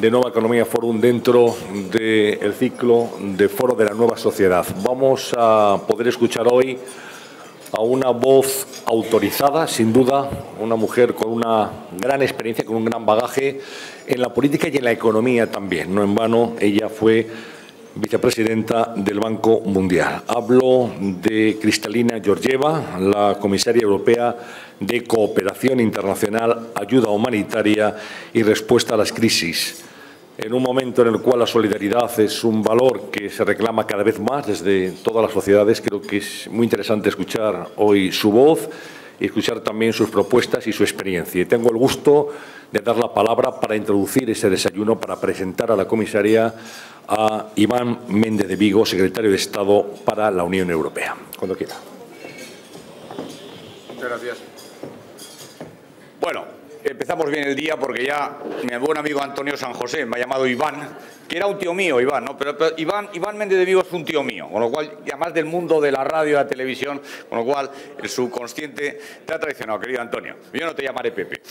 de Nueva Economía Forum dentro del ciclo de Foro de la Nueva Sociedad. Vamos a poder escuchar hoy a una voz autorizada, sin duda, una mujer con una gran experiencia, con un gran bagaje en la política y en la economía también. No en vano, ella fue vicepresidenta del Banco Mundial. Hablo de Kristalina Georgieva, la comisaria europea de Cooperación Internacional, Ayuda Humanitaria y Respuesta a las Crisis. En un momento en el cual la solidaridad es un valor que se reclama cada vez más desde todas las sociedades, creo que es muy interesante escuchar hoy su voz y escuchar también sus propuestas y su experiencia. Y tengo el gusto de dar la palabra para introducir ese desayuno, para presentar a la comisaria a Iván Méndez de Vigo, secretario de Estado para la Unión Europea. Cuando quiera. Muchas gracias. Bueno, empezamos bien el día porque ya mi buen amigo Antonio San José me ha llamado Iván, que era un tío mío, Iván, ¿no? Pero Iván Méndez de Vigo es un tío mío, con lo cual, y además del mundo de la radio y la televisión, con lo cual el subconsciente te ha traicionado, querido Antonio. Yo no te llamaré Pepe.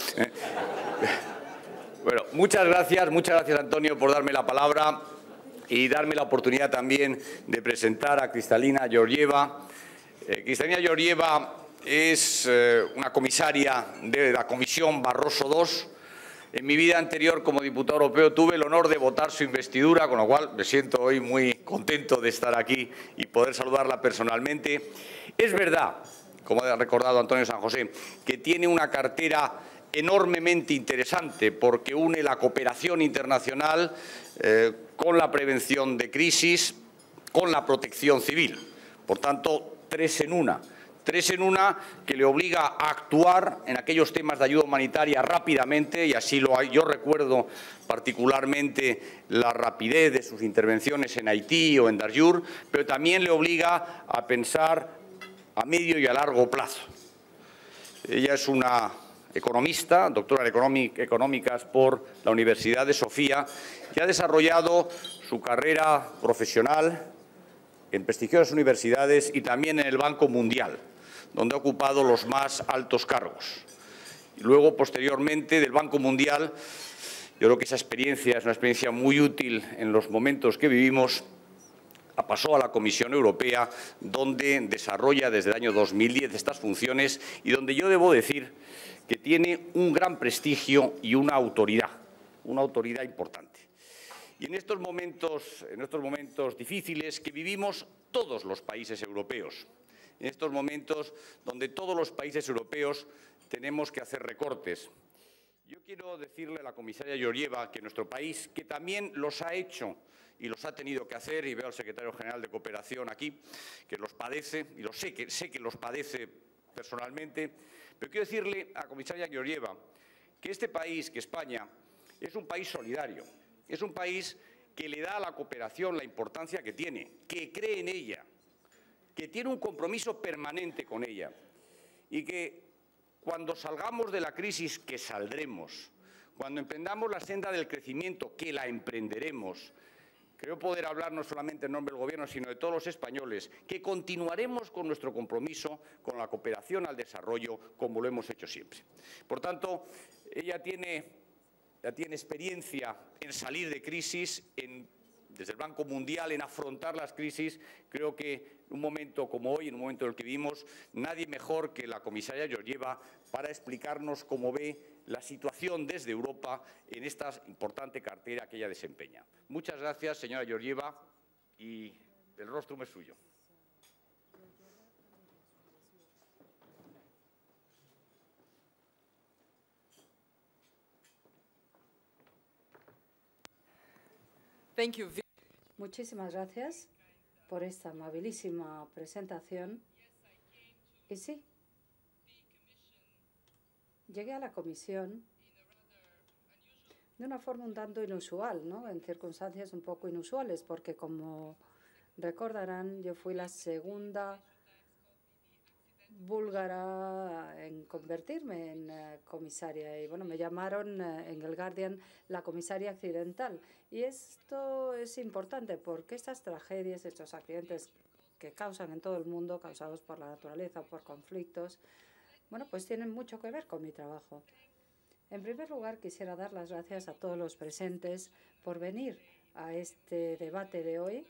Bueno, muchas gracias Antonio por darme la palabra y darme la oportunidad también de presentar a Kristalina Georgieva. Kristalina Georgieva es una comisaria de la Comisión Barroso II. En mi vida anterior como diputado europeo tuve el honor de votar su investidura, con lo cual me siento hoy muy contento de estar aquí y poder saludarla personalmente. Es verdad, como ha recordado Antonio San José, que tiene una cartera enormemente interesante porque une la cooperación internacional con la prevención de crisis, con la protección civil. Por tanto, tres en una que le obliga a actuar en aquellos temas de ayuda humanitaria rápidamente, y así lo hay. Yo recuerdo particularmente la rapidez de sus intervenciones en Haití o en Darfur, pero también le obliga a pensar a medio y a largo plazo. Ella es una economista, doctora en económicas por la Universidad de Sofía, y ha desarrollado su carrera profesional en prestigiosas universidades y también en el Banco Mundial, donde ha ocupado los más altos cargos. Y luego, posteriormente, del Banco Mundial, yo creo que esa experiencia es una experiencia muy útil en los momentos que vivimos. Pasó a la Comisión Europea, donde desarrolla desde el año 2010 estas funciones y donde yo debo decir que tiene un gran prestigio y una autoridad importante. Y en estos momentos difíciles que vivimos todos los países europeos, en estos momentos donde todos los países europeos tenemos que hacer recortes, yo quiero decirle a la comisaria Georgieva que nuestro país, que también los ha hecho y los ha tenido que hacer, y veo al secretario general de Cooperación aquí, que los padece, y sé que los padece personalmente, pero quiero decirle a la comisaria Georgieva que este país, que España, es un país solidario, es un país que le da a la cooperación la importancia que tiene, que cree en ella, que tiene un compromiso permanente con ella, y que cuando salgamos de la crisis, que saldremos, cuando emprendamos la senda del crecimiento, que la emprenderemos, creo poder hablar no solamente en nombre del Gobierno, sino de todos los españoles, que continuaremos con nuestro compromiso con la cooperación al desarrollo, como lo hemos hecho siempre. Por tanto, ella tiene experiencia en salir de crisis, desde el Banco Mundial, en afrontar las crisis. Creo que en un momento como hoy, en un momento en el que vivimos, nadie mejor que la comisaria Georgieva para explicarnos cómo ve la situación desde Europa en esta importante cartera que ella desempeña. Muchas gracias, señora Georgieva, y el rostrum es suyo. Muchísimas gracias por esta amabilísima presentación. Y sí, llegué a la comisión de una forma un tanto inusual, ¿no? En circunstancias un poco inusuales, porque como recordarán, yo fui la segunda búlgara en convertirme en comisaria. Y bueno, me llamaron en el Guardian la comisaria accidental. Y esto es importante porque estas tragedias, estos accidentes que causan en todo el mundo, causados por la naturaleza o por conflictos, bueno, pues tienen mucho que ver con mi trabajo. En primer lugar, quisiera dar las gracias a todos los presentes por venir a este debate de hoy.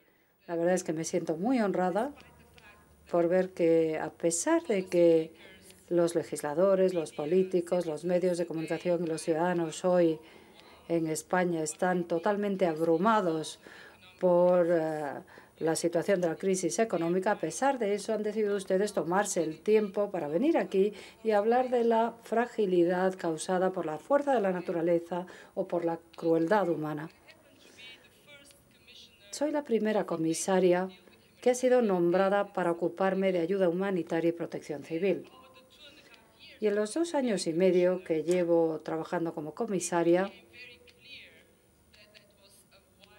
La verdad es que me siento muy honrada por ver que, a pesar de que los legisladores, los políticos, los medios de comunicación y los ciudadanos hoy en España están totalmente abrumados por la situación de la crisis económica, a pesar de eso han decidido ustedes tomarse el tiempo para venir aquí y hablar de la fragilidad causada por la fuerza de la naturaleza o por la crueldad humana. Soy la primera comisaria que ha sido nombrada para ocuparme de ayuda humanitaria y protección civil. Y en los 2 años y medio que llevo trabajando como comisaria,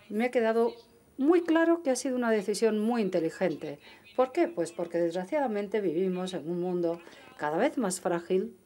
me ha quedado muy claro que ha sido una decisión muy inteligente. ¿Por qué? Pues porque desgraciadamente vivimos en un mundo cada vez más frágil,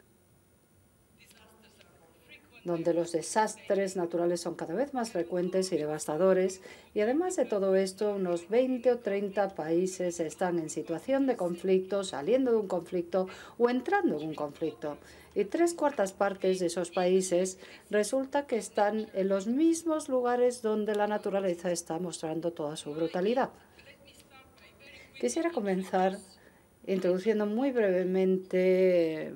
donde los desastres naturales son cada vez más frecuentes y devastadores. Y además de todo esto, unos 20 o 30 países están en situación de conflicto, saliendo de un conflicto o entrando en un conflicto. Y 3/4 partes de esos países resulta que están en los mismos lugares donde la naturaleza está mostrando toda su brutalidad. Quisiera comenzar introduciendo muy brevemente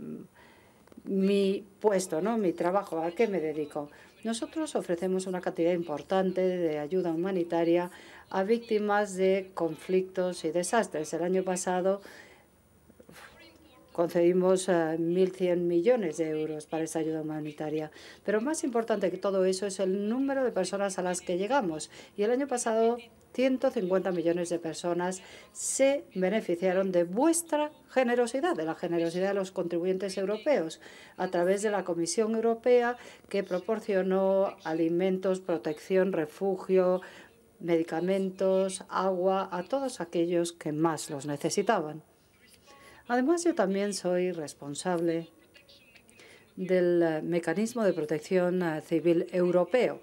mi puesto, mi trabajo, a qué me dedico. Nosotros ofrecemos una cantidad importante de ayuda humanitaria a víctimas de conflictos y desastres. El año pasado concedimos 1.100 millones de euros para esa ayuda humanitaria. Pero más importante que todo eso es el número de personas a las que llegamos. Y el año pasado 150 millones de personas se beneficiaron de vuestra generosidad, de la generosidad de los contribuyentes europeos, a través de la Comisión Europea, que proporcionó alimentos, protección, refugio, medicamentos, agua a todos aquellos que más los necesitaban. Además, yo también soy responsable del mecanismo de protección civil europeo,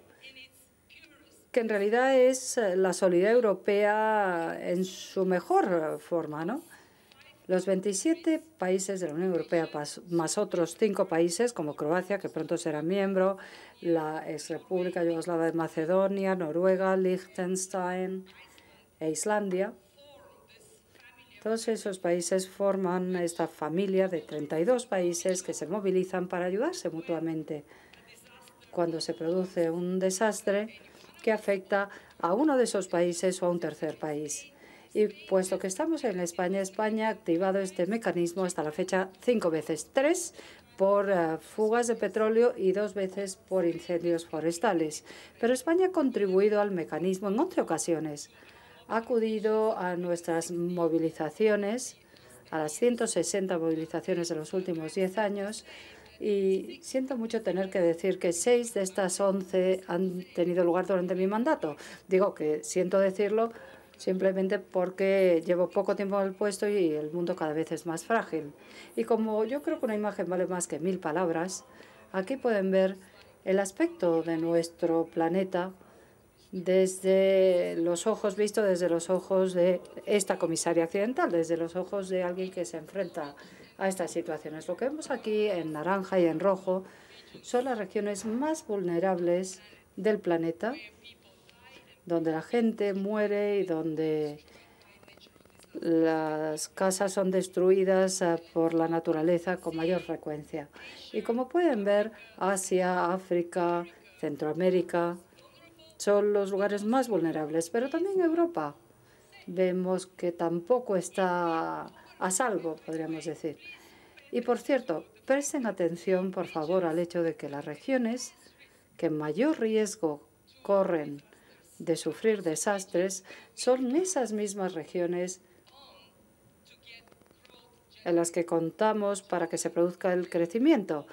que en realidad es la solidaridad europea en su mejor forma, ¿no? Los 27 países de la Unión Europea, más otros 5 países, como Croacia, que pronto será miembro, la exrepública yugoslava de Macedonia, Noruega, Liechtenstein e Islandia. Todos esos países forman esta familia de 32 países que se movilizan para ayudarse mutuamente cuando se produce un desastre que afecta a uno de esos países o a un tercer país. Y puesto que estamos en España, España ha activado este mecanismo hasta la fecha 5 veces, 3 por fugas de petróleo y 2 veces por incendios forestales. Pero España ha contribuido al mecanismo en 11 ocasiones. Ha acudido a nuestras movilizaciones, a las 160 movilizaciones de los últimos 10 años, y siento mucho tener que decir que 6 de estas 11 han tenido lugar durante mi mandato. Digo que siento decirlo simplemente porque llevo poco tiempo en el puesto y el mundo cada vez es más frágil. Y como yo creo que una imagen vale más que 1000 palabras, aquí pueden ver el aspecto de nuestro planeta desde los ojos, visto desde los ojos de esta comisaria accidental, desde los ojos de alguien que se enfrenta a estas situaciones. Lo que vemos aquí en naranja y en rojo son las regiones más vulnerables del planeta, donde la gente muere y donde las casas son destruidas por la naturaleza con mayor frecuencia. Y como pueden ver, Asia, África, Centroamérica son los lugares más vulnerables, pero también Europa vemos que tampoco está a salvo, podríamos decir. Y, por cierto, presten atención, por favor, al hecho de que las regiones que mayor riesgo corren de sufrir desastres son esas mismas regiones en las que contamos para que se produzca el crecimiento.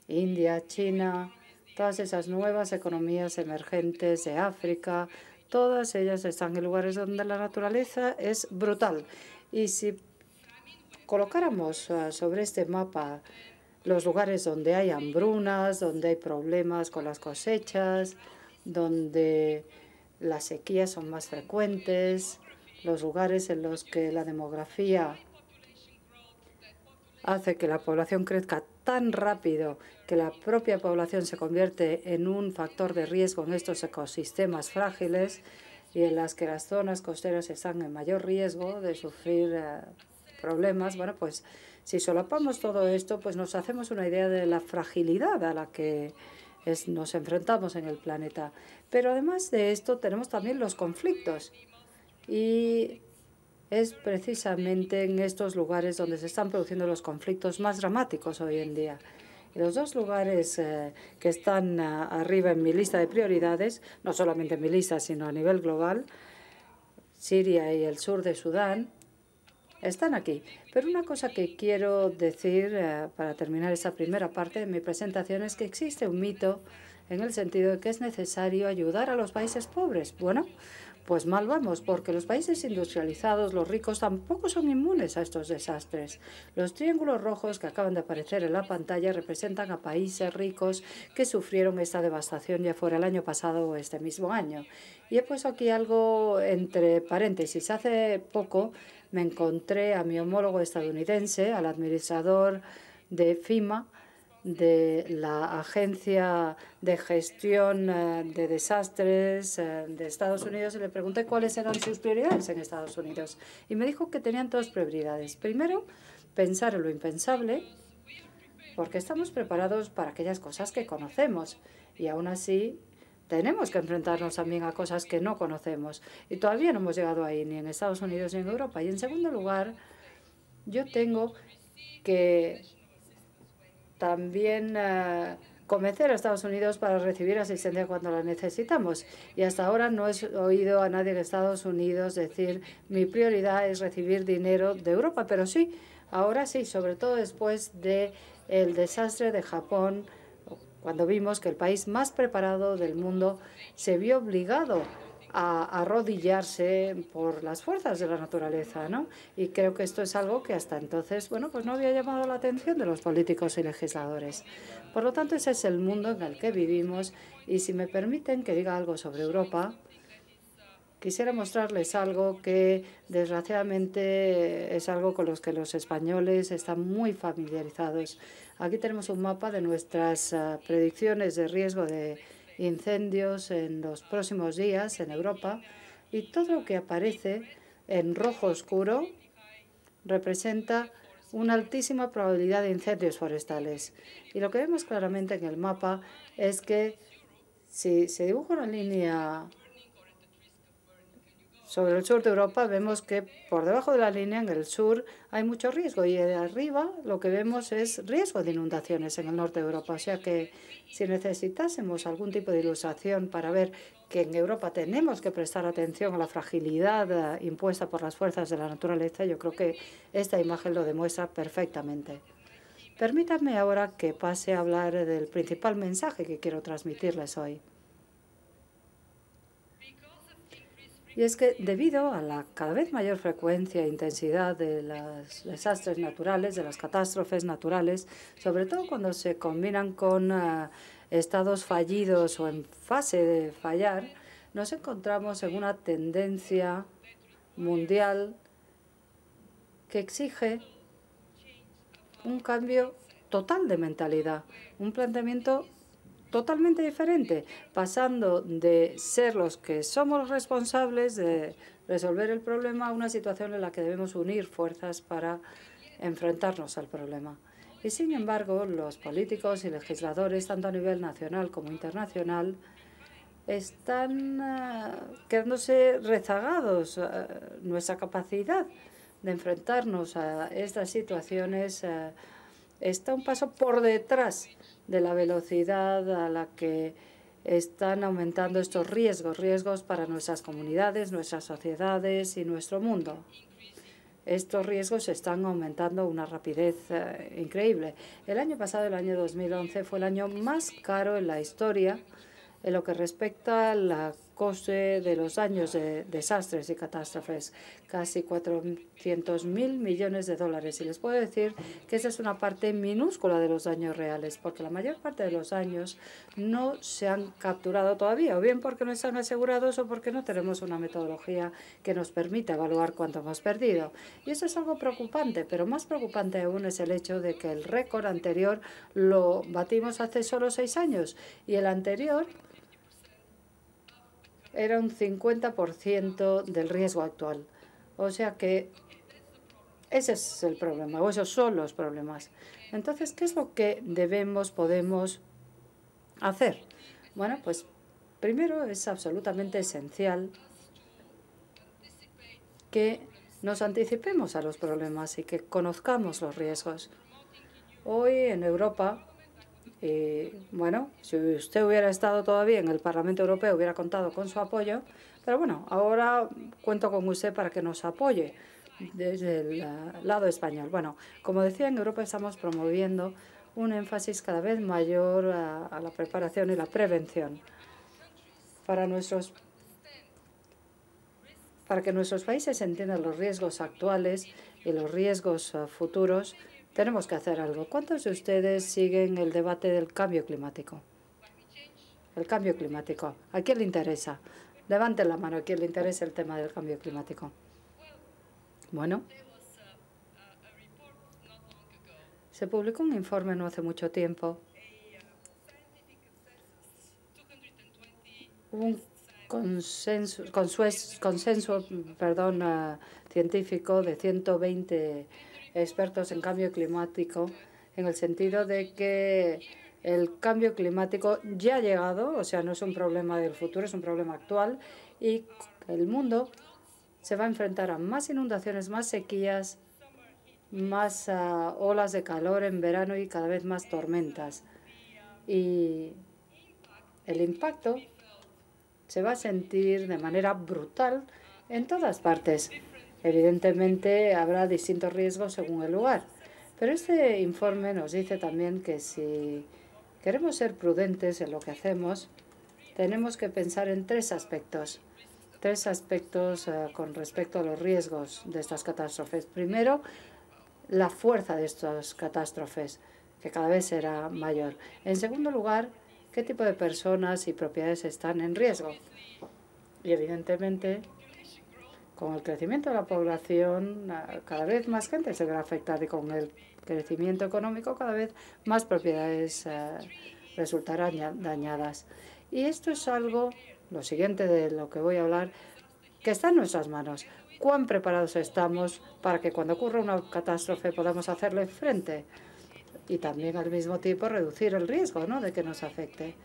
India, China, todas esas nuevas economías emergentes de África, todas ellas están en lugares donde la naturaleza es brutal. Y si colocáramos sobre este mapa los lugares donde hay hambrunas, donde hay problemas con las cosechas, donde las sequías son más frecuentes, los lugares en los que la demografía hace que la población crezca tan rápido que la propia población se convierte en un factor de riesgo en estos ecosistemas frágiles y en las que las zonas costeras están en mayor riesgo de sufrir problemas. Bueno, pues si solapamos todo esto, pues nos hacemos una idea de la fragilidad a la que nos enfrentamos en el planeta. Pero además de esto tenemos también los conflictos y es precisamente en estos lugares donde se están produciendo los conflictos más dramáticos hoy en día. Y los dos lugares que están arriba en mi lista de prioridades, no solamente en mi lista, sino a nivel global, Siria y el sur de Sudán, están aquí. Pero una cosa que quiero decir para terminar esta primera parte de mi presentación es que existe un mito en el sentido de que es necesario ayudar a los países pobres. Bueno, pues mal vamos, porque los países industrializados, los ricos, tampoco son inmunes a estos desastres. Los triángulos rojos que acaban de aparecer en la pantalla representan a países ricos que sufrieron esta devastación, ya fuera el año pasado o este mismo año. Y he puesto aquí algo entre paréntesis. Hace poco me encontré a mi homólogo estadounidense, al administrador de FEMA, de la Agencia de Gestión de Desastres de Estados Unidos, y le pregunté cuáles eran sus prioridades en Estados Unidos. Y me dijo que tenían dos prioridades. Primero, pensar en lo impensable, porque estamos preparados para aquellas cosas que conocemos. Y aún así, tenemos que enfrentarnos también a cosas que no conocemos. Y todavía no hemos llegado ahí, ni en Estados Unidos ni en Europa. Y en segundo lugar, yo tengo que también convencer a Estados Unidos para recibir asistencia cuando la necesitamos. Y hasta ahora no he oído a nadie de Estados Unidos decir mi prioridad es recibir dinero de Europa, pero sí, ahora sí, sobre todo después del desastre de Japón, cuando vimos que el país más preparado del mundo se vio obligado a arrodillarse por las fuerzas de la naturaleza, ¿no? Y creo que esto es algo que hasta entonces, bueno, pues no había llamado la atención de los políticos y legisladores. Por lo tanto, ese es el mundo en el que vivimos. Y si me permiten que diga algo sobre Europa, quisiera mostrarles algo que desgraciadamente es algo con los que los españoles están muy familiarizados. Aquí tenemos un mapa de nuestras predicciones de riesgo de incendios en los próximos días en Europa, y todo lo que aparece en rojo oscuro representa una altísima probabilidad de incendios forestales. Y lo que vemos claramente en el mapa es que si se dibuja una línea sobre el sur de Europa, vemos que por debajo de la línea, en el sur, hay mucho riesgo. Y de arriba lo que vemos es riesgo de inundaciones en el norte de Europa. O sea que si necesitásemos algún tipo de ilustración para ver que en Europa tenemos que prestar atención a la fragilidad impuesta por las fuerzas de la naturaleza, yo creo que esta imagen lo demuestra perfectamente. Permítanme ahora que pase a hablar del principal mensaje que quiero transmitirles hoy. Y es que debido a la cada vez mayor frecuencia e intensidad de los desastres naturales, de las catástrofes naturales, sobre todo cuando se combinan con estados fallidos o en fase de fallar, nos encontramos en una tendencia mundial que exige un cambio total de mentalidad, un planteamiento totalmente diferente, pasando de ser los que somos responsables de resolver el problema a una situación en la que debemos unir fuerzas para enfrentarnos al problema. Y sin embargo, los políticos y legisladores, tanto a nivel nacional como internacional, están quedándose rezagados. Nuestra capacidad de enfrentarnos a estas situaciones está un paso por detrás de la velocidad a la que están aumentando estos riesgos para nuestras comunidades, nuestras sociedades y nuestro mundo. Estos riesgos están aumentando a una rapidez increíble. El año pasado, el año 2011, fue el año más caro en la historia en lo que respecta a la coste de los daños de desastres y catástrofes, casi 400.000 millones de dólares. Y les puedo decir que esa es una parte minúscula de los daños reales, porque la mayor parte de los daños no se han capturado todavía, o bien porque no están asegurados o porque no tenemos una metodología que nos permita evaluar cuánto hemos perdido. Y eso es algo preocupante, pero más preocupante aún es el hecho de que el récord anterior lo batimos hace solo 6 años y el anterior era un 50% del riesgo actual. O sea que ese es el problema, o esos son los problemas. Entonces, ¿qué es lo que podemos hacer? Bueno, pues primero es absolutamente esencial que nos anticipemos a los problemas y que conozcamos los riesgos. Hoy en Europa, bueno, si usted hubiera estado todavía en el Parlamento Europeo, hubiera contado con su apoyo, pero bueno, ahora cuento con usted para que nos apoye desde el lado español. Bueno, como decía, en Europa estamos promoviendo un énfasis cada vez mayor a la preparación y la prevención para que nuestros países entiendan los riesgos actuales y los riesgos futuros. Tenemos que hacer algo. ¿Cuántos de ustedes siguen el debate del cambio climático? El cambio climático. ¿A quién le interesa? Levanten la mano a quién le interesa el tema del cambio climático. Bueno, se publicó un informe no hace mucho tiempo. Un consenso científico de 120 expertos en cambio climático, en el sentido de que el cambio climático ya ha llegado, o sea, no es un problema del futuro, es un problema actual, y el mundo se va a enfrentar a más inundaciones, más sequías, más olas de calor en verano y cada vez más tormentas. Y el impacto se va a sentir de manera brutal en todas partes. Evidentemente, habrá distintos riesgos según el lugar. Pero este informe nos dice también que si queremos ser prudentes en lo que hacemos, tenemos que pensar en tres aspectos con respecto a los riesgos de estas catástrofes. Primero, la fuerza de estas catástrofes, que cada vez será mayor. En segundo lugar, qué tipo de personas y propiedades están en riesgo. Y evidentemente, con el crecimiento de la población, cada vez más gente se verá afectada, y con el crecimiento económico cada vez más propiedades resultarán dañadas. Y esto es algo, lo siguiente de lo que voy a hablar, que está en nuestras manos. ¿Cuán preparados estamos para que cuando ocurra una catástrofe podamos hacerle frente? Y también al mismo tiempo reducir el riesgo, ¿no?, de que nos afecte.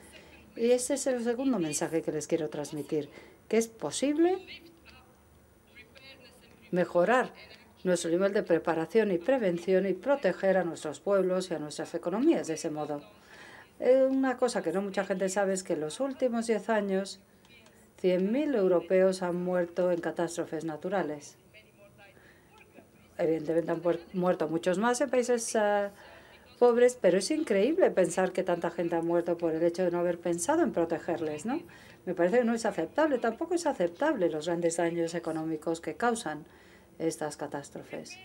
Y ese es el segundo mensaje que les quiero transmitir, que es posible mejorar nuestro nivel de preparación y prevención y proteger a nuestros pueblos y a nuestras economías de ese modo. Una cosa que no mucha gente sabe es que en los últimos 10 años 100.000 europeos han muerto en catástrofes naturales. Evidentemente han muerto muchos más en países pobres, pero es increíble pensar que tanta gente ha muerto por el hecho de no haber pensado en protegerles, ¿no? Me parece que no es aceptable. Tampoco es aceptable los grandes daños económicos que causan estas catástrofes.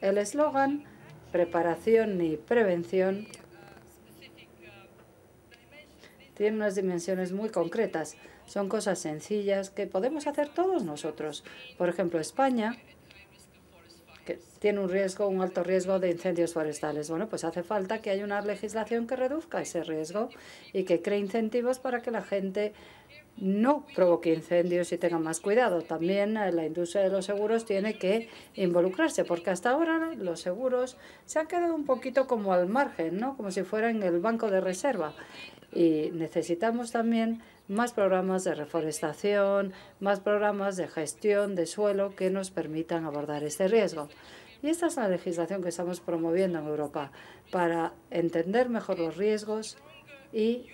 El eslogan preparación y prevención tiene unas dimensiones muy concretas. Son cosas sencillas que podemos hacer todos nosotros. Por ejemplo, España, que tiene un alto riesgo de incendios forestales. Bueno, pues hace falta que haya una legislación que reduzca ese riesgo y que cree incentivos para que la gente no provoque incendios y tenga más cuidado. También la industria de los seguros tiene que involucrarse, porque hasta ahora los seguros se han quedado un poquito como al margen, ¿no?, como si fueran el banco de reserva. Y necesitamos también más programas de reforestación, más programas de gestión de suelo que nos permitan abordar este riesgo. Y esta es la legislación que estamos promoviendo en Europa para entender mejor los riesgos y,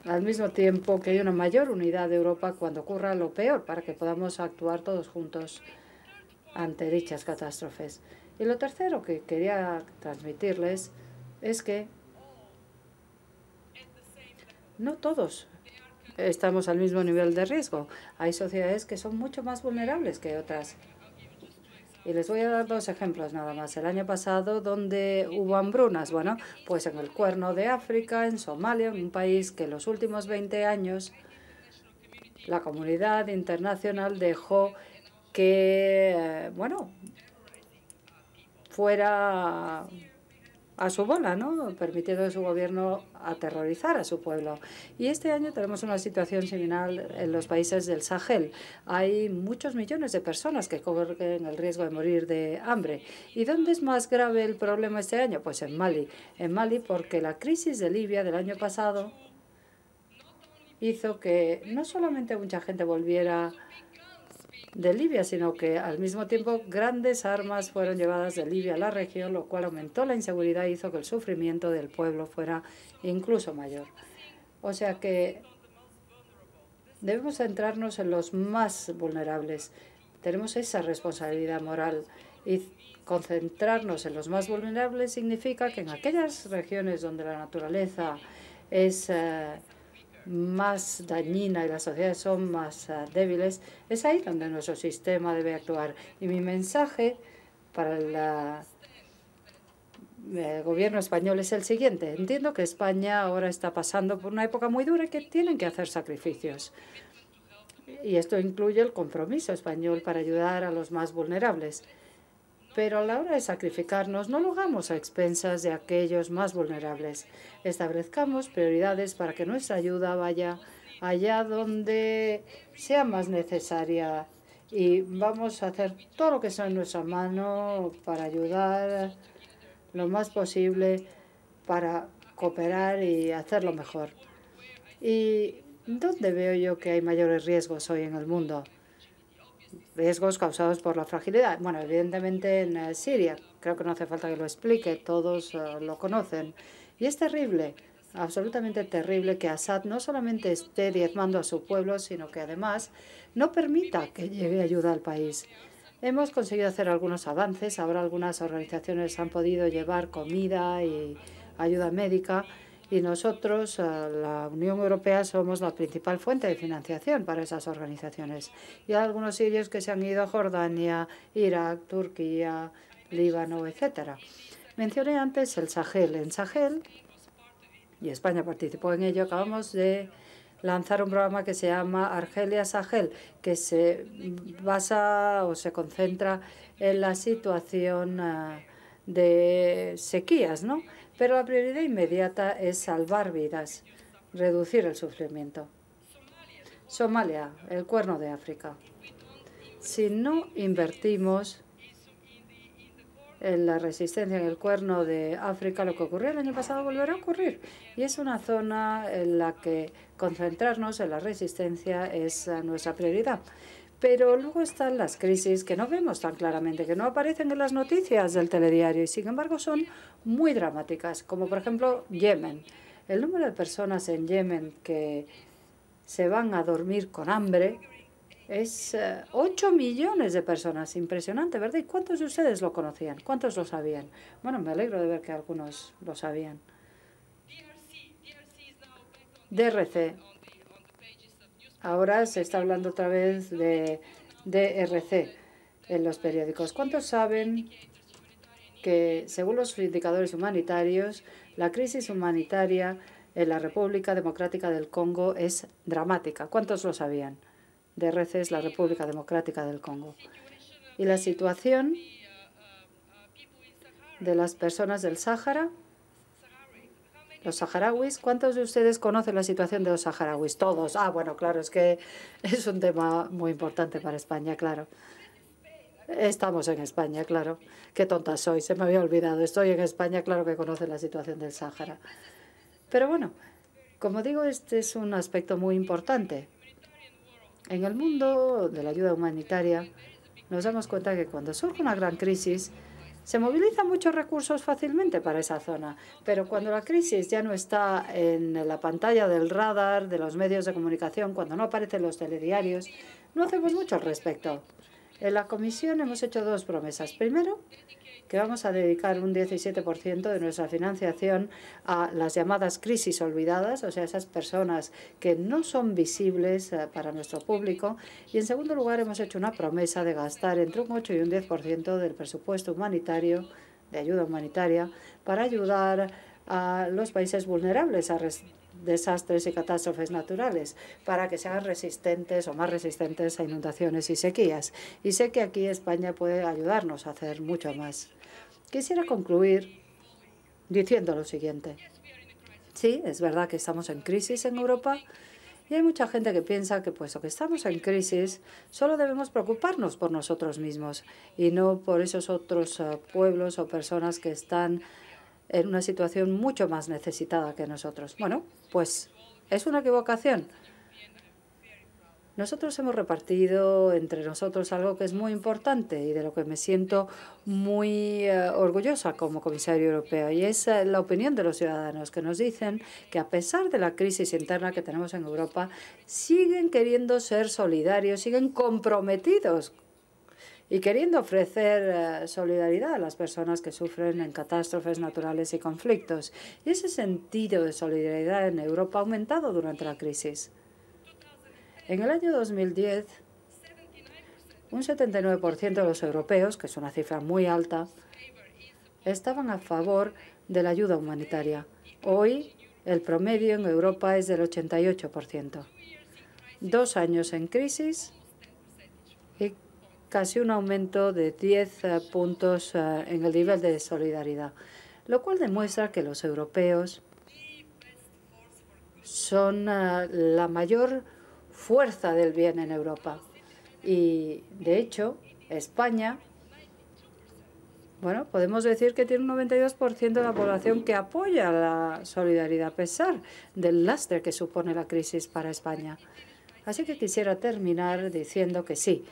al mismo tiempo, que haya una mayor unidad de Europa cuando ocurra lo peor, para que podamos actuar todos juntos ante dichas catástrofes. Y lo tercero que quería transmitirles es que no todos estamos al mismo nivel de riesgo. Hay sociedades que son mucho más vulnerables que otras. Y les voy a dar 2 ejemplos nada más. El año pasado, ¿dónde hubo hambrunas? Bueno, pues en el Cuerno de África, en Somalia, en un país que en los últimos 20 años la comunidad internacional dejó que, bueno, fuera a su bola, ¿no?, permitiendo a su gobierno aterrorizar a su pueblo. Y este año tenemos una situación similar en los países del Sahel. Hay muchos millones de personas que corren el riesgo de morir de hambre. ¿Y dónde es más grave el problema este año? Pues en Mali. En Mali porque la crisis de Libia del año pasado hizo que no solamente mucha gente volviera de Libia, sino que al mismo tiempo grandes armas fueron llevadas de Libia a la región, lo cual aumentó la inseguridad e hizo que el sufrimiento del pueblo fuera incluso mayor. O sea que debemos centrarnos en los más vulnerables. Tenemos esa responsabilidad moral y concentrarnos en los más vulnerables significa que en aquellas regiones donde la naturaleza es más dañina y las sociedades son más débiles, es ahí donde nuestro sistema debe actuar. Y mi mensaje para el gobierno español es el siguiente. Entiendo que España ahora está pasando por una época muy dura y que tienen que hacer sacrificios. Y esto incluye el compromiso español para ayudar a los más vulnerables. Pero a la hora de sacrificarnos, no lo hagamos a expensas de aquellos más vulnerables. Establezcamos prioridades para que nuestra ayuda vaya allá donde sea más necesaria. Y vamos a hacer todo lo que está en nuestra mano para ayudar lo más posible, para cooperar y hacerlo mejor. ¿Y dónde veo yo que hay mayores riesgos hoy en el mundo? Riesgos causados por la fragilidad. Bueno, evidentemente en Siria, creo que no hace falta que lo explique, todos lo conocen. Y es terrible, absolutamente terrible, que Assad no solamente esté diezmando a su pueblo, sino que además no permita que llegue ayuda al país. Hemos conseguido hacer algunos avances. Ahora algunas organizaciones han podido llevar comida y ayuda médica. Y nosotros, la Unión Europea, somos la principal fuente de financiación para esas organizaciones. Y hay algunos sirios que se han ido a Jordania, Irak, Turquía, Líbano, etcétera. Mencioné antes el Sahel. En Sahel, y España participó en ello, acabamos de lanzar un programa que se llama Argelia Sahel, que se basa o se concentra en la situación de sequías, ¿no? Pero la prioridad inmediata es salvar vidas, reducir el sufrimiento. Somalia, el Cuerno de África. Si no invertimos en la resistencia en el Cuerno de África, lo que ocurrió el año pasado volverá a ocurrir. Y es una zona en la que concentrarnos en la resistencia es nuestra prioridad. Pero luego están las crisis que no vemos tan claramente, que no aparecen en las noticias del telediario y, sin embargo, son muy dramáticas, como por ejemplo Yemen. El número de personas en Yemen que se van a dormir con hambre es 8 millones de personas. Impresionante, ¿verdad? ¿Y cuántos de ustedes lo conocían? ¿Cuántos lo sabían? Bueno, me alegro de ver que algunos lo sabían. DRC. Ahora se está hablando otra vez de DRC en los periódicos. ¿Cuántos saben que, según los indicadores humanitarios, la crisis humanitaria en la República Democrática del Congo es dramática? ¿Cuántos lo sabían? DRC es la República Democrática del Congo. Y la situación de las personas del Sáhara, los saharauis, ¿cuántos de ustedes conocen la situación de los saharauis? Todos. Ah, bueno, claro, es que es un tema muy importante para España, claro. Estamos en España, claro. Qué tonta soy, se me había olvidado. Estoy en España, claro que conocen la situación del Sáhara. Pero bueno, como digo, este es un aspecto muy importante. En el mundo de la ayuda humanitaria nos damos cuenta que cuando surge una gran crisis, se movilizan muchos recursos fácilmente para esa zona, pero cuando la crisis ya no está en la pantalla del radar, de los medios de comunicación, cuando no aparecen los telediarios, no hacemos mucho al respecto. En la Comisión hemos hecho 2 promesas. Primero, que vamos a dedicar un 17% de nuestra financiación a las llamadas crisis olvidadas, o sea, esas personas que no son visibles para nuestro público. Y, en segundo lugar, hemos hecho una promesa de gastar entre un 8 y un 10% del presupuesto humanitario, de ayuda humanitaria, para ayudar a los países vulnerables a desastres y catástrofes naturales, para que sean resistentes o más resistentes a inundaciones y sequías. Y sé que aquí España puede ayudarnos a hacer mucho más. Quisiera concluir diciendo lo siguiente. Sí, es verdad que estamos en crisis en Europa y hay mucha gente que piensa que, puesto que estamos en crisis, solo debemos preocuparnos por nosotros mismos y no por esos otros pueblos o personas que están en una situación mucho más necesitada que nosotros. Bueno, pues es una equivocación. Nosotros hemos repartido entre nosotros algo que es muy importante y de lo que me siento muy orgullosa como comisario europeo, y es la opinión de los ciudadanos, que nos dicen que, a pesar de la crisis interna que tenemos en Europa, siguen queriendo ser solidarios, siguen comprometidos y queriendo ofrecer solidaridad a las personas que sufren en catástrofes naturales y conflictos. Y ese sentido de solidaridad en Europa ha aumentado durante la crisis. En el año 2010, un 79% de los europeos, que es una cifra muy alta, estaban a favor de la ayuda humanitaria. Hoy, el promedio en Europa es del 88%. 2 años en crisis y casi un aumento de 10 puntos en el nivel de solidaridad, lo cual demuestra que los europeos son la mayor fuerza del bien en Europa. Y, de hecho, España, bueno, podemos decir que tiene un 92% de la población que apoya la solidaridad, a pesar del lastre que supone la crisis para España. Así que quisiera terminar diciendo que sí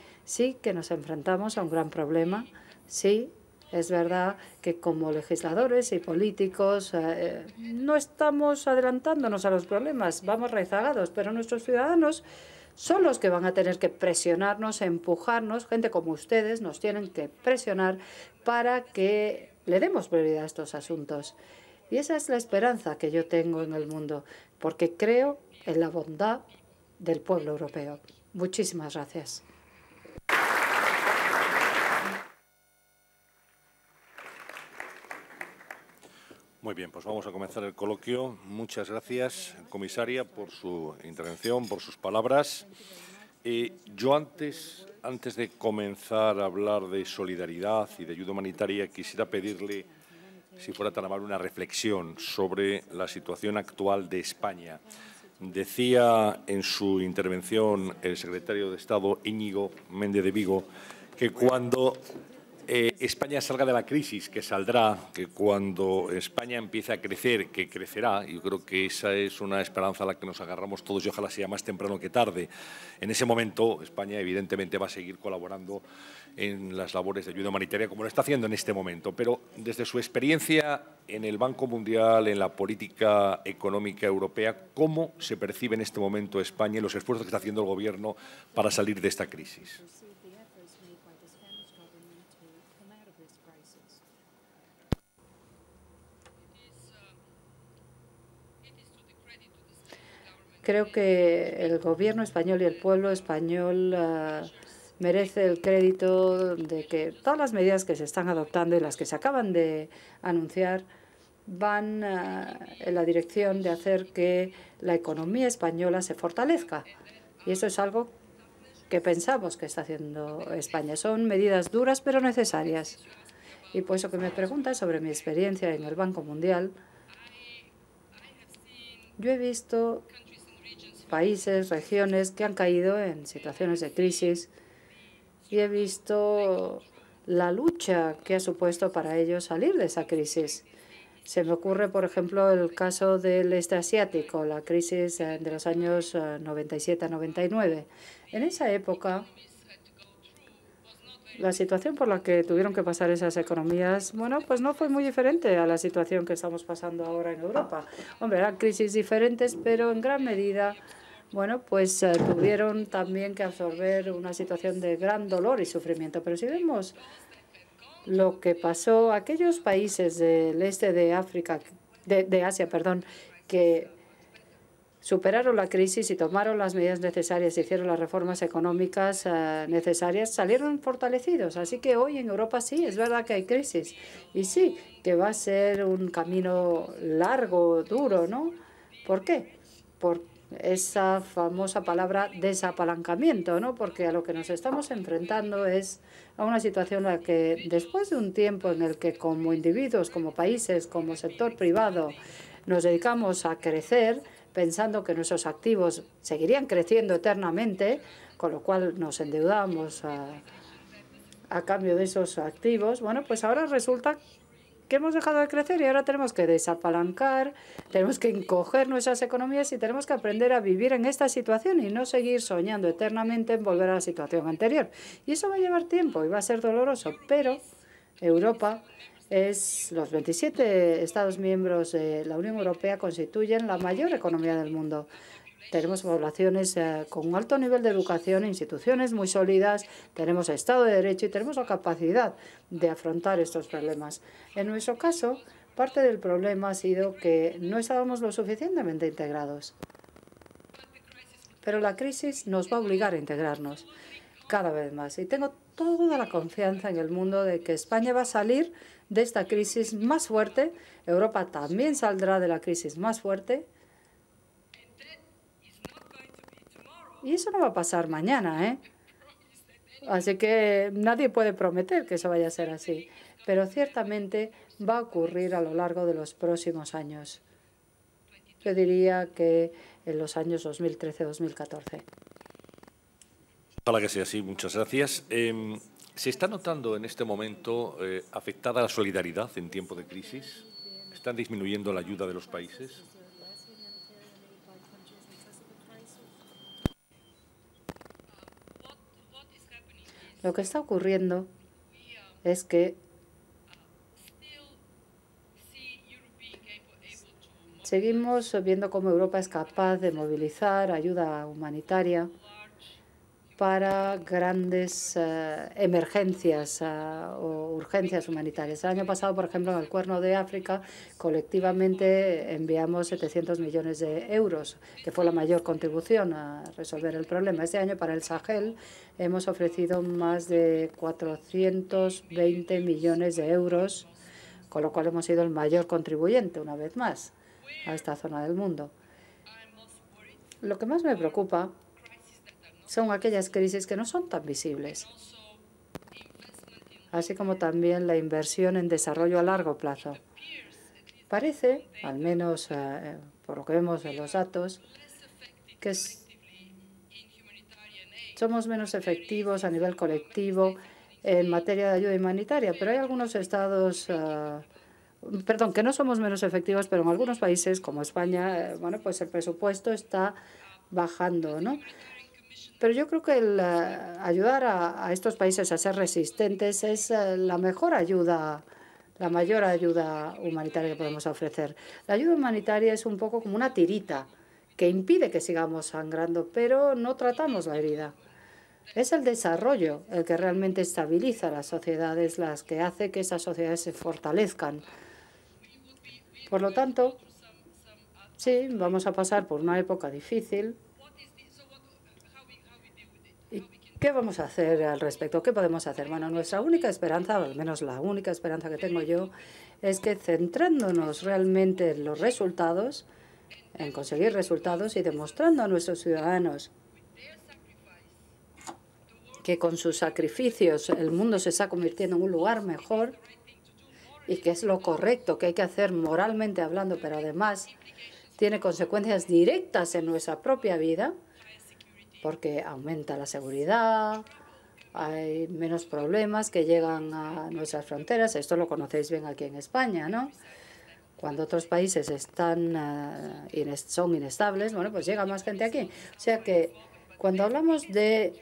que nos enfrentamos a un gran problema. Sí, es verdad que como legisladores y políticos no estamos adelantándonos a los problemas, vamos rezagados, pero nuestros ciudadanos son los que van a tener que presionarnos, empujarnos. Gente como ustedes nos tienen que presionar para que le demos prioridad a estos asuntos. Y esa es la esperanza que yo tengo en el mundo, porque creo en la bondad del pueblo europeo. Muchísimas gracias. Muy bien, pues vamos a comenzar el coloquio. Muchas gracias, comisaria, por su intervención, por sus palabras. Yo antes de comenzar a hablar de solidaridad y de ayuda humanitaria, quisiera pedirle, si fuera tan amable, una reflexión sobre la situación actual de España. Decía en su intervención el secretario de Estado, Íñigo Méndez de Vigo, que cuando España salga de la crisis, que saldrá, que cuando España empiece a crecer, que crecerá, yo creo que esa es una esperanza a la que nos agarramos todos y ojalá sea más temprano que tarde. En ese momento, España evidentemente va a seguir colaborando en las labores de ayuda humanitaria, como lo está haciendo en este momento. Pero desde su experiencia en el Banco Mundial, en la política económica europea, ¿cómo se percibe en este momento España y los esfuerzos que está haciendo el Gobierno para salir de esta crisis? Creo que el Gobierno español y el pueblo español merece el crédito de que todas las medidas que se están adoptando y las que se acaban de anunciar van en la dirección de hacer que la economía española se fortalezca. Y eso es algo que pensamos que está haciendo España. Son medidas duras pero necesarias. Y por eso que me preguntas sobre mi experiencia en el Banco Mundial, yo he visto países, regiones que han caído en situaciones de crisis y he visto la lucha que ha supuesto para ellos salir de esa crisis. Se me ocurre, por ejemplo, el caso del este asiático, la crisis de los años 97 a 99. En esa época, la situación por la que tuvieron que pasar esas economías, bueno, pues no fue muy diferente a la situación que estamos pasando ahora en Europa. Hombre, eran crisis diferentes, pero en gran medida, bueno, pues tuvieron también que absorber una situación de gran dolor y sufrimiento. Pero si vemos lo que pasó a aquellos países del este de África, de Asia, perdón, que superaron la crisis y tomaron las medidas necesarias, hicieron las reformas económicas necesarias, salieron fortalecidos. Así que hoy en Europa sí, es verdad que hay crisis. Y sí, que va a ser un camino largo, duro, ¿no? ¿Por qué? Por esa famosa palabra desapalancamiento, ¿no? Porque a lo que nos estamos enfrentando es a una situación en la que después de un tiempo en el que como individuos, como países, como sector privado, nos dedicamos a crecer, pensando que nuestros activos seguirían creciendo eternamente, con lo cual nos endeudamos a cambio de esos activos. Bueno, pues ahora resulta que hemos dejado de crecer y ahora tenemos que desapalancar, tenemos que encoger nuestras economías y tenemos que aprender a vivir en esta situación y no seguir soñando eternamente en volver a la situación anterior. Y eso va a llevar tiempo y va a ser doloroso, pero Europa los 27 Estados miembros de la Unión Europea constituyen la mayor economía del mundo. Tenemos poblaciones con un alto nivel de educación, instituciones muy sólidas, tenemos Estado de Derecho y tenemos la capacidad de afrontar estos problemas. En nuestro caso, parte del problema ha sido que no estábamos lo suficientemente integrados. Pero la crisis nos va a obligar a integrarnos cada vez más. Y tengo toda la confianza en el mundo de que España va a salir de esta crisis más fuerte. Europa también saldrá de la crisis más fuerte. Y eso no va a pasar mañana, ¿eh? Así que nadie puede prometer que eso vaya a ser así. Pero ciertamente va a ocurrir a lo largo de los próximos años. Yo diría que en los años 2013-2014. Ojalá que sea así. Muchas gracias. ¿Se está notando en este momento afectada la solidaridad en tiempo de crisis? ¿Están disminuyendo la ayuda de los países? Lo que está ocurriendo es que seguimos viendo cómo Europa es capaz de movilizar ayuda humanitaria para grandes emergencias o urgencias humanitarias. El año pasado, por ejemplo, en el Cuerno de África, colectivamente enviamos 700 millones de euros, que fue la mayor contribución a resolver el problema. Este año, para el Sahel, hemos ofrecido más de 420 millones de euros, con lo cual hemos sido el mayor contribuyente, una vez más, a esta zona del mundo. Lo que más me preocupa son aquellas crisis que no son tan visibles, así como también la inversión en desarrollo a largo plazo. Parece, al menos por lo que vemos en los datos, que somos menos efectivos a nivel colectivo en materia de ayuda humanitaria, pero hay algunos estados, que no somos menos efectivos, pero en algunos países como España, bueno, pues el presupuesto está bajando, ¿no? Pero yo creo que el ayudar a estos países a ser resistentes es la mejor ayuda, la mayor ayuda humanitaria que podemos ofrecer. La ayuda humanitaria es un poco como una tirita que impide que sigamos sangrando, pero no tratamos la herida. Es el desarrollo el que realmente estabiliza las sociedades, las que hace que esas sociedades se fortalezcan. Por lo tanto, sí, vamos a pasar por una época difícil. ¿Qué vamos a hacer al respecto? ¿Qué podemos hacer? Bueno, nuestra única esperanza, o al menos la única esperanza que tengo yo, es que centrándonos realmente en los resultados, en conseguir resultados y demostrando a nuestros ciudadanos que con sus sacrificios el mundo se está convirtiendo en un lugar mejor y que es lo correcto que hay que hacer moralmente hablando, pero además tiene consecuencias directas en nuestra propia vida, porque aumenta la seguridad, hay menos problemas que llegan a nuestras fronteras. Esto lo conocéis bien aquí en España, ¿no? Cuando otros países son inestables, bueno, pues llega más gente aquí. O sea que cuando hablamos de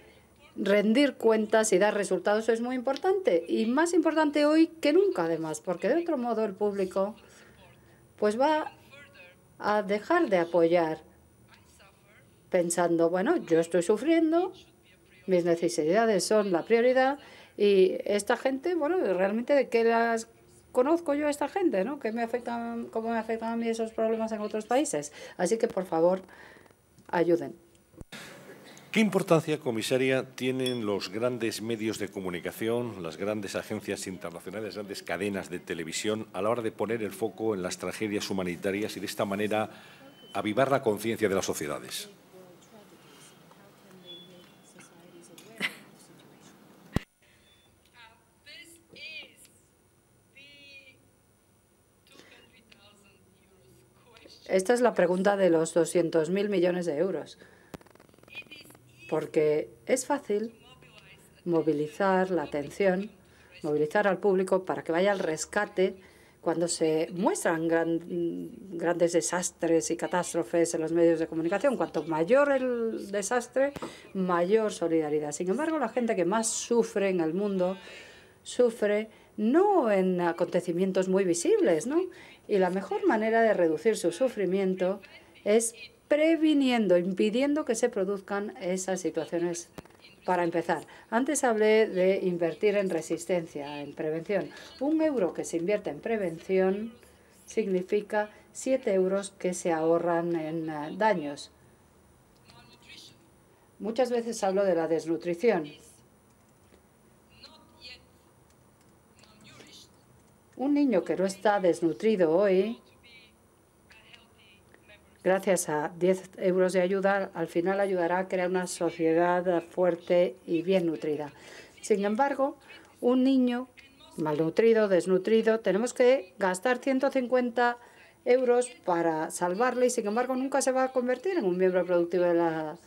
rendir cuentas y dar resultados es muy importante, y más importante hoy que nunca, además, porque de otro modo el público pues va a dejar de apoyar pensando, bueno, yo estoy sufriendo, mis necesidades son la prioridad Y esta gente, bueno, realmente de qué las conozco yo a esta gente, ¿no? ¿Cómo me afectan a mí esos problemas en otros países? Así que, por favor, ayuden. ¿Qué importancia, comisaria, tienen los grandes medios de comunicación, las grandes agencias internacionales, las grandes cadenas de televisión a la hora de poner el foco en las tragedias humanitarias y de esta manera avivar la conciencia de las sociedades? Esta es la pregunta de los 200.000 millones de euros. Porque es fácil movilizar la atención, movilizar al público para que vaya al rescate cuando se muestran grandes desastres y catástrofes en los medios de comunicación. Cuanto mayor el desastre, mayor solidaridad. Sin embargo, la gente que más sufre en el mundo sufre no en acontecimientos muy visibles, ¿no? Y la mejor manera de reducir su sufrimiento es previniendo, impidiendo que se produzcan esas situaciones. Para empezar, antes hablé de invertir en resistencia, en prevención. 1 euro que se invierte en prevención significa 7 euros que se ahorran en daños. Muchas veces hablo de la desnutrición. Un niño que no está desnutrido hoy, gracias a 10 euros de ayuda, al final ayudará a crear una sociedad fuerte y bien nutrida. Sin embargo, un niño malnutrido, desnutrido, tenemos que gastar 150 euros para salvarle y, sin embargo, nunca se va a convertir en un miembro productivo de la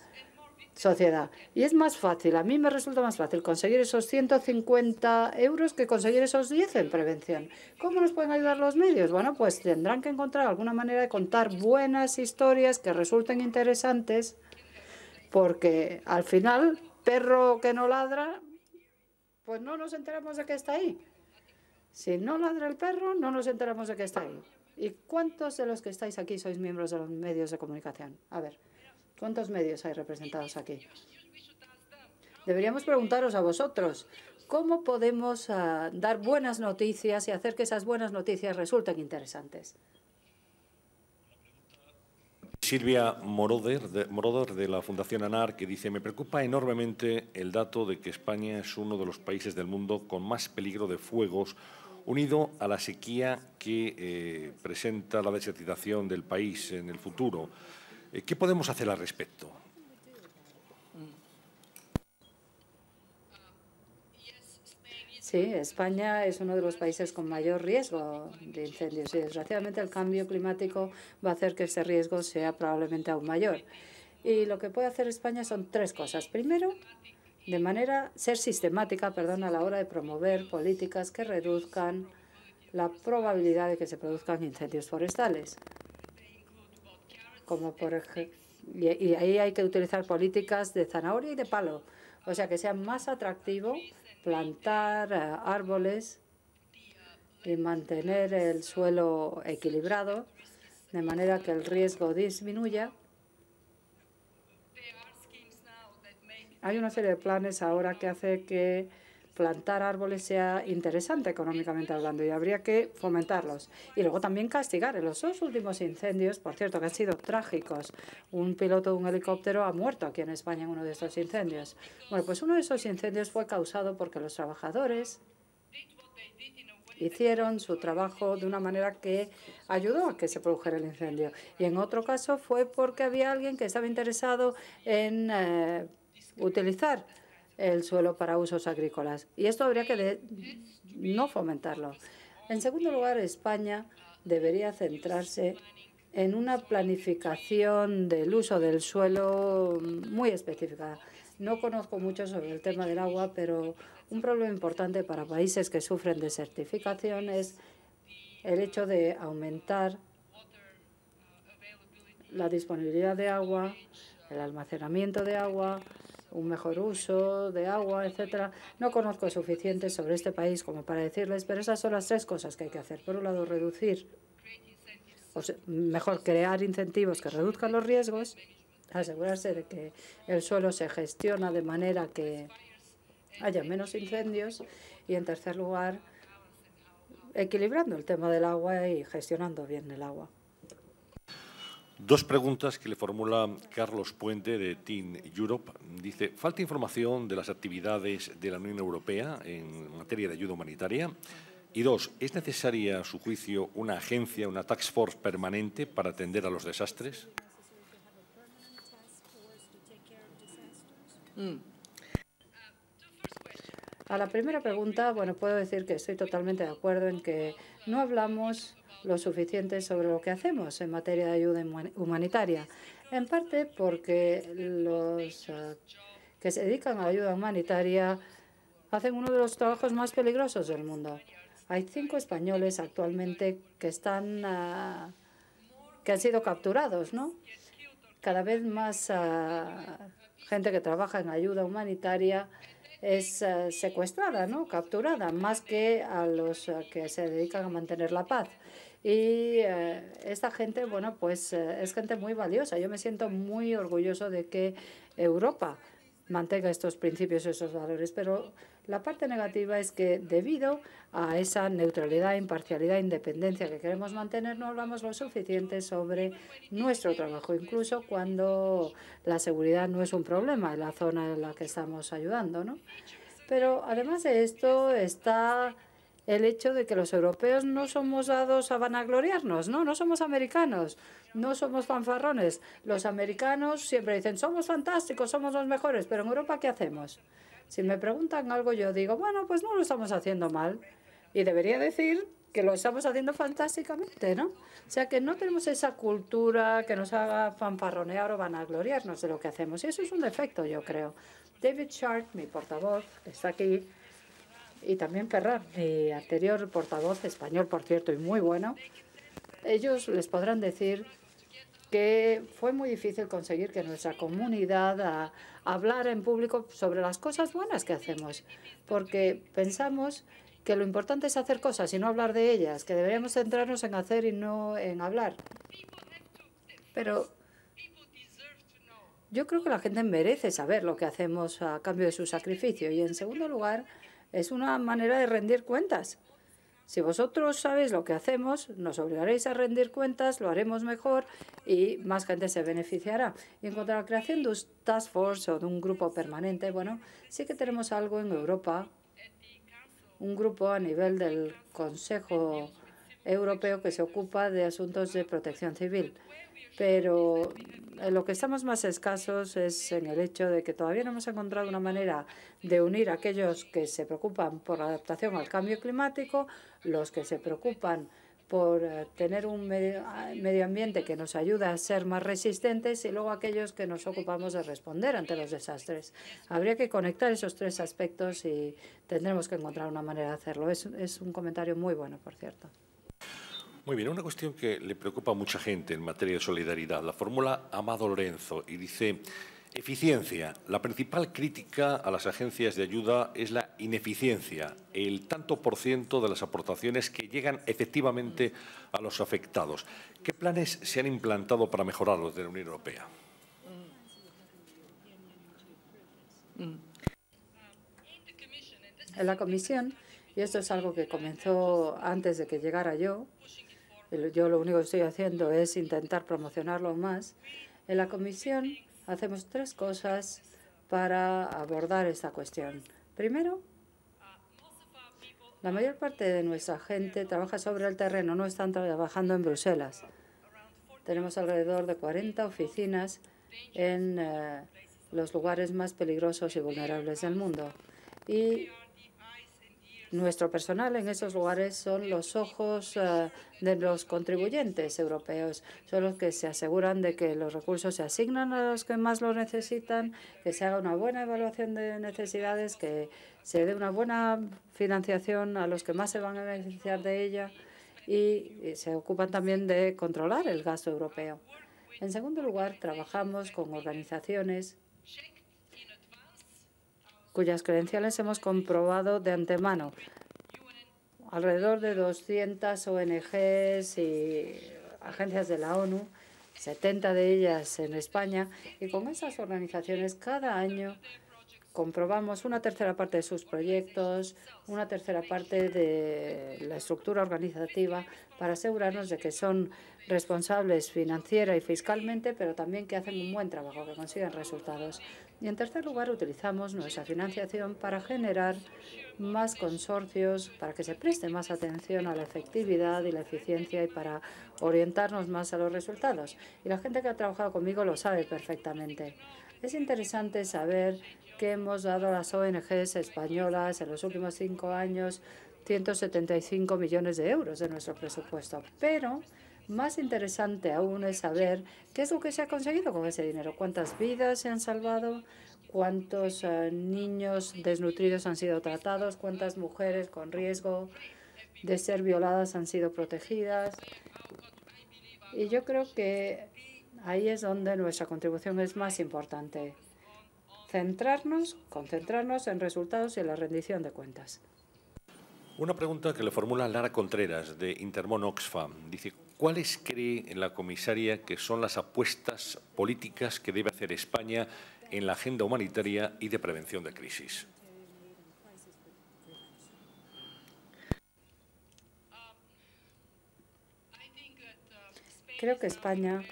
sociedad. Y es más fácil, a mí me resulta más fácil conseguir esos 150 euros que conseguir esos 10 en prevención. ¿Cómo nos pueden ayudar los medios? Bueno, pues tendrán que encontrar alguna manera de contar buenas historias que resulten interesantes, porque al final, perro que no ladra, pues no nos enteramos de que está ahí. Si no ladra el perro, no nos enteramos de que está ahí. ¿Y cuántos de los que estáis aquí sois miembros de los medios de comunicación? A ver, ¿cuántos medios hay representados aquí? Deberíamos preguntaros a vosotros, ¿cómo podemos dar buenas noticias y hacer que esas buenas noticias resulten interesantes? Silvia Moroder, de la Fundación ANAR, que dice: me preocupa enormemente el dato de que España es uno de los países del mundo con más peligro de fuegos, unido a la sequía que presenta la desertización del país en el futuro. ¿Qué podemos hacer al respecto? Sí, España es uno de los países con mayor riesgo de incendios y, desgraciadamente, el cambio climático va a hacer que ese riesgo sea probablemente aún mayor. Y lo que puede hacer España son 3 cosas. Primero, ser sistemática, a la hora de promover políticas que reduzcan la probabilidad de que se produzcan incendios forestales. Como por ejemplo, y ahí hay que utilizar políticas de zanahoria y de palo, o sea, que sea más atractivo plantar árboles y mantener el suelo equilibrado, de manera que el riesgo disminuya. Hay una serie de planes ahora que hace que plantar árboles sea interesante económicamente hablando y habría que fomentarlos. Y luego también castigar. En los 2 últimos incendios, por cierto, que han sido trágicos, un piloto de un helicóptero ha muerto aquí en España en uno de estos incendios. Bueno, pues uno de esos incendios fue causado porque los trabajadores hicieron su trabajo de una manera que ayudó a que se produjera el incendio. Y en otro caso fue porque había alguien que estaba interesado en utilizar el suelo para usos agrícolas. Y esto habría que no fomentarlo. En segundo lugar, España debería centrarse en una planificación del uso del suelo muy específica. No conozco mucho sobre el tema del agua, pero un problema importante para países que sufren desertificación es el hecho de aumentar la disponibilidad de agua, el almacenamiento de agua, un mejor uso de agua, etcétera. No conozco suficiente sobre este país como para decirles, pero esas son las 3 cosas que hay que hacer. Por un lado, mejor crear incentivos que reduzcan los riesgos, asegurarse de que el suelo se gestiona de manera que haya menos incendios y, en tercer lugar, equilibrando el tema del agua y gestionando bien el agua. Dos preguntas que le formula Carlos Puente de Team Europe. Dice, falta información de las actividades de la Unión Europea en materia de ayuda humanitaria. Y dos, ¿es necesaria, a su juicio, una agencia, una task force permanente para atender a los desastres? A la primera pregunta, bueno, puedo decir que estoy totalmente de acuerdo en que no hablamos lo suficiente sobre lo que hacemos en materia de ayuda humanitaria. En parte porque los que se dedican a la ayuda humanitaria hacen uno de los trabajos más peligrosos del mundo. Hay 5 españoles actualmente que han sido capturados, ¿no? Cada vez más gente que trabaja en ayuda humanitaria es secuestrada, ¿no? Capturada, más que a los que se dedican a mantener la paz. Y esta gente, bueno, pues es gente muy valiosa. Yo me siento muy orgulloso de que Europa mantenga estos principios y esos valores, pero la parte negativa es que debido a esa neutralidad, imparcialidad e independencia que queremos mantener, no hablamos lo suficiente sobre nuestro trabajo, incluso cuando la seguridad no es un problema en la zona en la que estamos ayudando, ¿no? Pero además de esto está el hecho de que los europeos no somos dados a vanagloriarnos, ¿no? No somos americanos, no somos fanfarrones. Los americanos siempre dicen, somos fantásticos, somos los mejores, pero en Europa, ¿qué hacemos? Si me preguntan algo, yo digo, bueno, pues no lo estamos haciendo mal. Y debería decir que lo estamos haciendo fantásticamente, ¿no? O sea, que no tenemos esa cultura que nos haga fanfarronear o vanagloriarnos de lo que hacemos. Y eso es un defecto, yo creo. David Sharp, mi portavoz, está aquí, y también Ferran, mi anterior portavoz, español, por cierto, y muy bueno. Ellos les podrán decir que fue muy difícil conseguir que nuestra comunidad hablara en público sobre las cosas buenas que hacemos, porque pensamos que lo importante es hacer cosas y no hablar de ellas, que deberíamos centrarnos en hacer y no en hablar. Pero yo creo que la gente merece saber lo que hacemos a cambio de su sacrificio. Y, en segundo lugar, es una manera de rendir cuentas. Si vosotros sabéis lo que hacemos, nos obligaréis a rendir cuentas, lo haremos mejor y más gente se beneficiará. Y en cuanto a la creación de un task force o de un grupo permanente, bueno, sí que tenemos algo en Europa, un grupo a nivel del Consejo Europeo que se ocupa de asuntos de protección civil. Pero en lo que estamos más escasos es en el hecho de que todavía no hemos encontrado una manera de unir a aquellos que se preocupan por la adaptación al cambio climático, los que se preocupan por tener un medio ambiente que nos ayuda a ser más resistentes y luego aquellos que nos ocupamos de responder ante los desastres. Habría que conectar esos 3 aspectos y tendremos que encontrar una manera de hacerlo. Es un comentario muy bueno, por cierto. Muy bien, una cuestión que le preocupa a mucha gente en materia de solidaridad. La formula Amado Lorenzo y dice, eficiencia. La principal crítica a las agencias de ayuda es la ineficiencia, el tanto por ciento de las aportaciones que llegan efectivamente a los afectados. ¿Qué planes se han implantado para mejorarlos de la Unión Europea? En la Comisión, y esto es algo que comenzó antes de que llegara yo lo único que estoy haciendo es intentar promocionarlo más. En la Comisión hacemos 3 cosas para abordar esta cuestión. Primero, la mayor parte de nuestra gente trabaja sobre el terreno, no están trabajando en Bruselas. Tenemos alrededor de 40 oficinas en los lugares más peligrosos y vulnerables del mundo. Y nuestro personal en esos lugares son los ojos de los contribuyentes europeos. Son los que se aseguran de que los recursos se asignan a los que más lo necesitan, que se haga una buena evaluación de necesidades, que se dé una buena financiación a los que más se van a beneficiar de ella y se ocupan también de controlar el gasto europeo. En segundo lugar, trabajamos con organizaciones cuyas credenciales hemos comprobado de antemano. Alrededor de 200 ONGs y agencias de la ONU, 70 de ellas en España, y con esas organizaciones cada año comprobamos una tercera parte de sus proyectos, una tercera parte de la estructura organizativa para asegurarnos de que son responsables financiera y fiscalmente, pero también que hacen un buen trabajo, que consiguen resultados. Y en tercer lugar, utilizamos nuestra financiación para generar más consorcios, para que se preste más atención a la efectividad y la eficiencia y para orientarnos más a los resultados. Y la gente que ha trabajado conmigo lo sabe perfectamente. Es interesante saber que hemos dado a las ONGs españolas en los últimos 5 años 175 millones de euros de nuestro presupuesto. Pero más interesante aún es saber qué es lo que se ha conseguido con ese dinero, cuántas vidas se han salvado, cuántos niños desnutridos han sido tratados, cuántas mujeres con riesgo de ser violadas han sido protegidas. Y yo creo que ahí es donde nuestra contribución es más importante. Concentrarnos en resultados y en la rendición de cuentas. Una pregunta que le formula Lara Contreras, de Intermón Oxfam. Dice, ¿cuáles cree la comisaria que son las apuestas políticas que debe hacer España en la agenda humanitaria y de prevención de crisis? Creo que España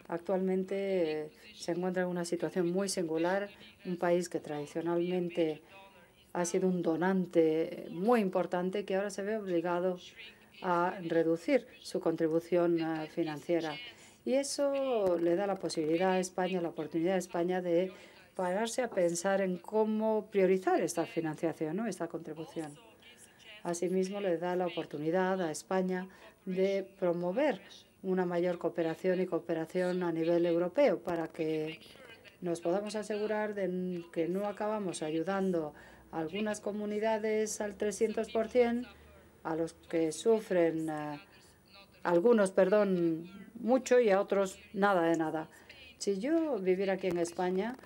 actualmente se encuentra en una situación muy singular, un país que tradicionalmente ha sido un donante muy importante que ahora se ve obligado a reducir su contribución financiera. Y eso le da la posibilidad a España, la oportunidad a España de pararse a pensar en cómo priorizar esta financiación, ¿no? Esta contribución. Asimismo, le da la oportunidad a España de promover una mayor cooperación a nivel europeo para que nos podamos asegurar de que no acabamos ayudando a algunas comunidades al 300%, a los que sufren, algunos, mucho y a otros nada de nada. Si yo viviera aquí en España,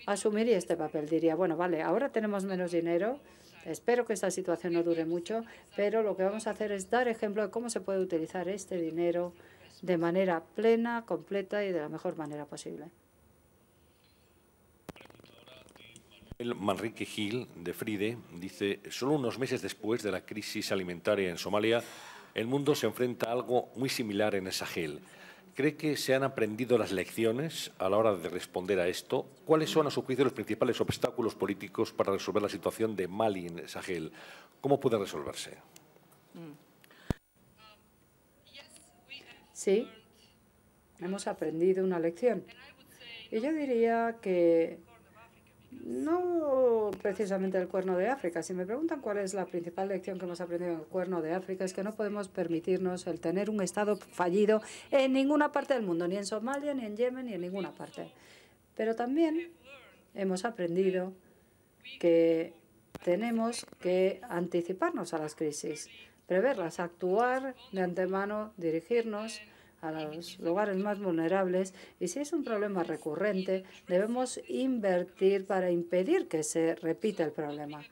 asumiría este papel. Diría, bueno, vale, ahora tenemos menos dinero, espero que esta situación no dure mucho, pero lo que vamos a hacer es dar ejemplo de cómo se puede utilizar este dinero de manera plena, completa y de la mejor manera posible. Manrique Gil, de Fride, dice, solo unos meses después de la crisis alimentaria en Somalia, el mundo se enfrenta a algo muy similar en el Sahel. ¿Cree que se han aprendido las lecciones a la hora de responder a esto? ¿Cuáles son, a su juicio, los principales obstáculos políticos para resolver la situación de Mali en el Sahel? ¿Cómo puede resolverse? Sí, hemos aprendido una lección. Y yo diría que no precisamente el Cuerno de África. Si me preguntan cuál es la principal lección que hemos aprendido en el Cuerno de África, es que no podemos permitirnos el tener un Estado fallido en ninguna parte del mundo, ni en Somalia, ni en Yemen, ni en ninguna parte. Pero también hemos aprendido que tenemos que anticiparnos a las crisis, preverlas, actuar de antemano, dirigirnos a los lugares más vulnerables y si es un problema recurrente, debemos invertir para impedir que se repita el problema.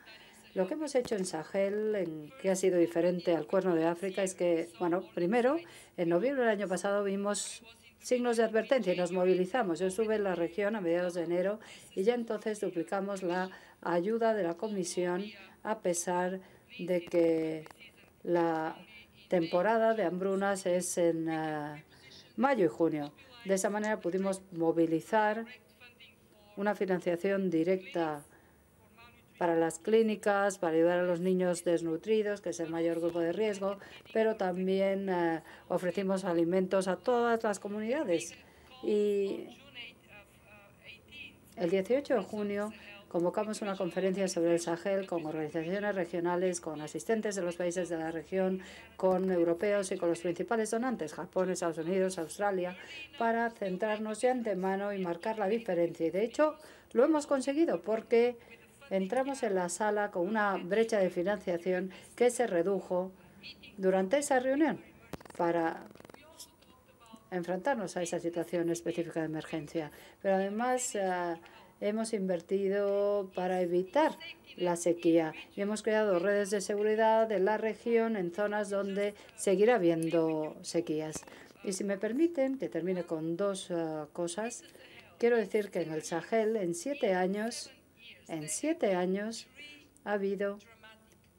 Lo que hemos hecho en Sahel, que ha sido diferente al Cuerno de África, es que, bueno, primero, en noviembre del año pasado vimos signos de advertencia y nos movilizamos. Yo estuve en la región a mediados de enero y ya entonces duplicamos la ayuda de la Comisión a pesar de que la temporada de hambrunas es en mayo y junio. De esa manera pudimos movilizar una financiación directa para las clínicas, para ayudar a los niños desnutridos, que es el mayor grupo de riesgo, pero también ofrecimos alimentos a todas las comunidades. Y el 18 de junio convocamos una conferencia sobre el Sahel con organizaciones regionales, con asistentes de los países de la región, con europeos y con los principales donantes, Japón, Estados Unidos, Australia, para centrarnos de antemano y marcar la diferencia. Y de hecho, lo hemos conseguido porque entramos en la sala con una brecha de financiación que se redujo durante esa reunión para enfrentarnos a esa situación específica de emergencia. Pero además hemos invertido para evitar la sequía y hemos creado redes de seguridad en la región en zonas donde seguirá habiendo sequías. Y si me permiten que termine con dos cosas, quiero decir que en el Sahel, en 7 años, En 7 años ha habido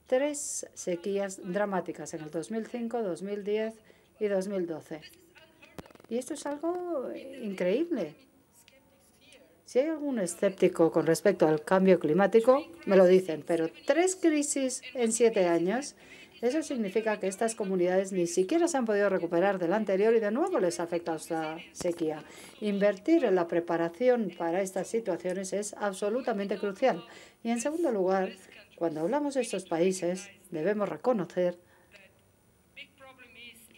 3 sequías dramáticas en el 2005, 2010 y 2012. Y esto es algo increíble. Si hay algún escéptico con respecto al cambio climático, me lo dicen, pero 3 crisis en 7 años, eso significa que estas comunidades ni siquiera se han podido recuperar del anterior y de nuevo les afecta esta sequía. Invertir en la preparación para estas situaciones es absolutamente crucial. Y en segundo lugar, cuando hablamos de estos países, debemos reconocer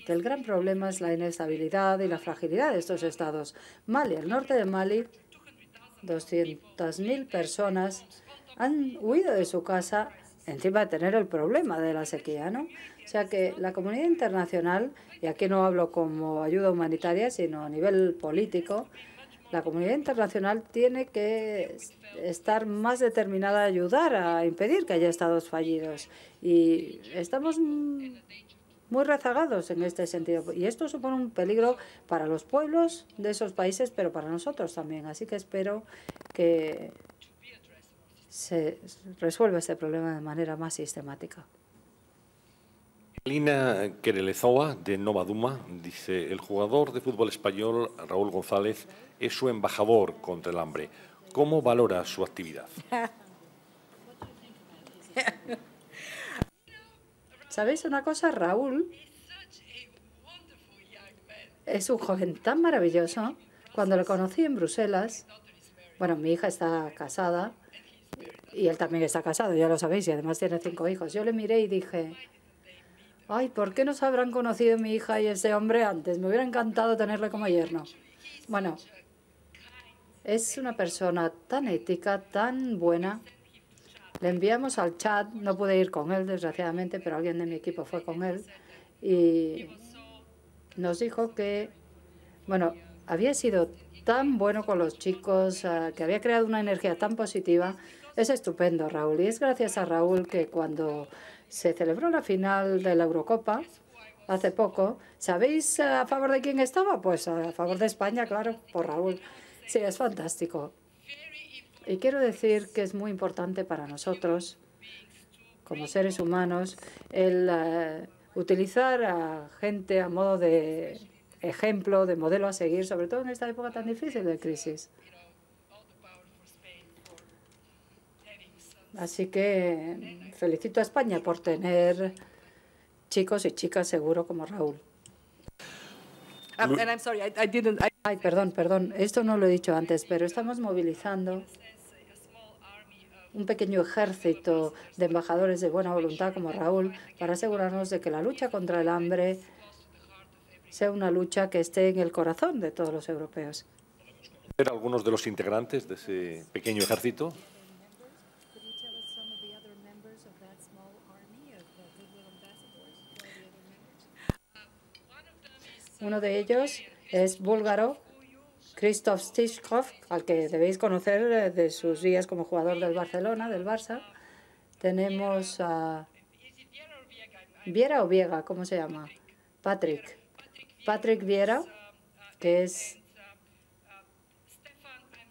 que el gran problema es la inestabilidad y la fragilidad de estos estados. Mali, el norte de Mali, 200.000 personas han huido de su casa encima de tener el problema de la sequía, ¿no? O sea que la comunidad internacional, y aquí no hablo como ayuda humanitaria, sino a nivel político, la comunidad internacional tiene que estar más determinada a ayudar a impedir que haya estados fallidos. Y estamos muy rezagados en este sentido. Y esto supone un peligro para los pueblos de esos países, pero para nosotros también. Así que espero que se resuelva este problema de manera más sistemática. Lina Querelezoa, de Nova Duma, dice: el jugador de fútbol español Raúl González es su embajador contra el hambre. ¿Cómo valora su actividad? ¿Sabéis una cosa? Raúl es un joven tan maravilloso. Cuando lo conocí en Bruselas, bueno, mi hija está casada y él también está casado, ya lo sabéis, y además tiene 5 hijos. Yo le miré y dije: ay, ¿por qué no se habrán conocido mi hija y ese hombre antes? Me hubiera encantado tenerle como yerno. Bueno, es una persona tan ética, tan buena. Le enviamos al Chad, no pude ir con él, desgraciadamente, pero alguien de mi equipo fue con él. Y nos dijo que, bueno, había sido tan bueno con los chicos, que había creado una energía tan positiva. Es estupendo, Raúl. Y es gracias a Raúl que cuando se celebró la final de la Eurocopa hace poco, ¿sabéis a favor de quién estaba? Pues a favor de España, claro, por Raúl. Sí, es fantástico. Y quiero decir que es muy importante para nosotros, como seres humanos, el utilizar a gente a modo de ejemplo, de modelo a seguir, sobre todo en esta época tan difícil de crisis. Así que felicito a España por tener chicos y chicas seguro como Raúl. Ay, perdón, esto no lo he dicho antes, pero estamos movilizando un pequeño ejército de embajadores de buena voluntad como Raúl para asegurarnos de que la lucha contra el hambre sea una lucha que esté en el corazón de todos los europeos. ¿Algunos de los integrantes de ese pequeño ejército? Uno de ellos es búlgaro, Krzysztof Stichkov, al que debéis conocer de sus días como jugador del Barcelona, del Barça. Tenemos a Viera o Viega, ¿cómo se llama? Patrick Viera, que es...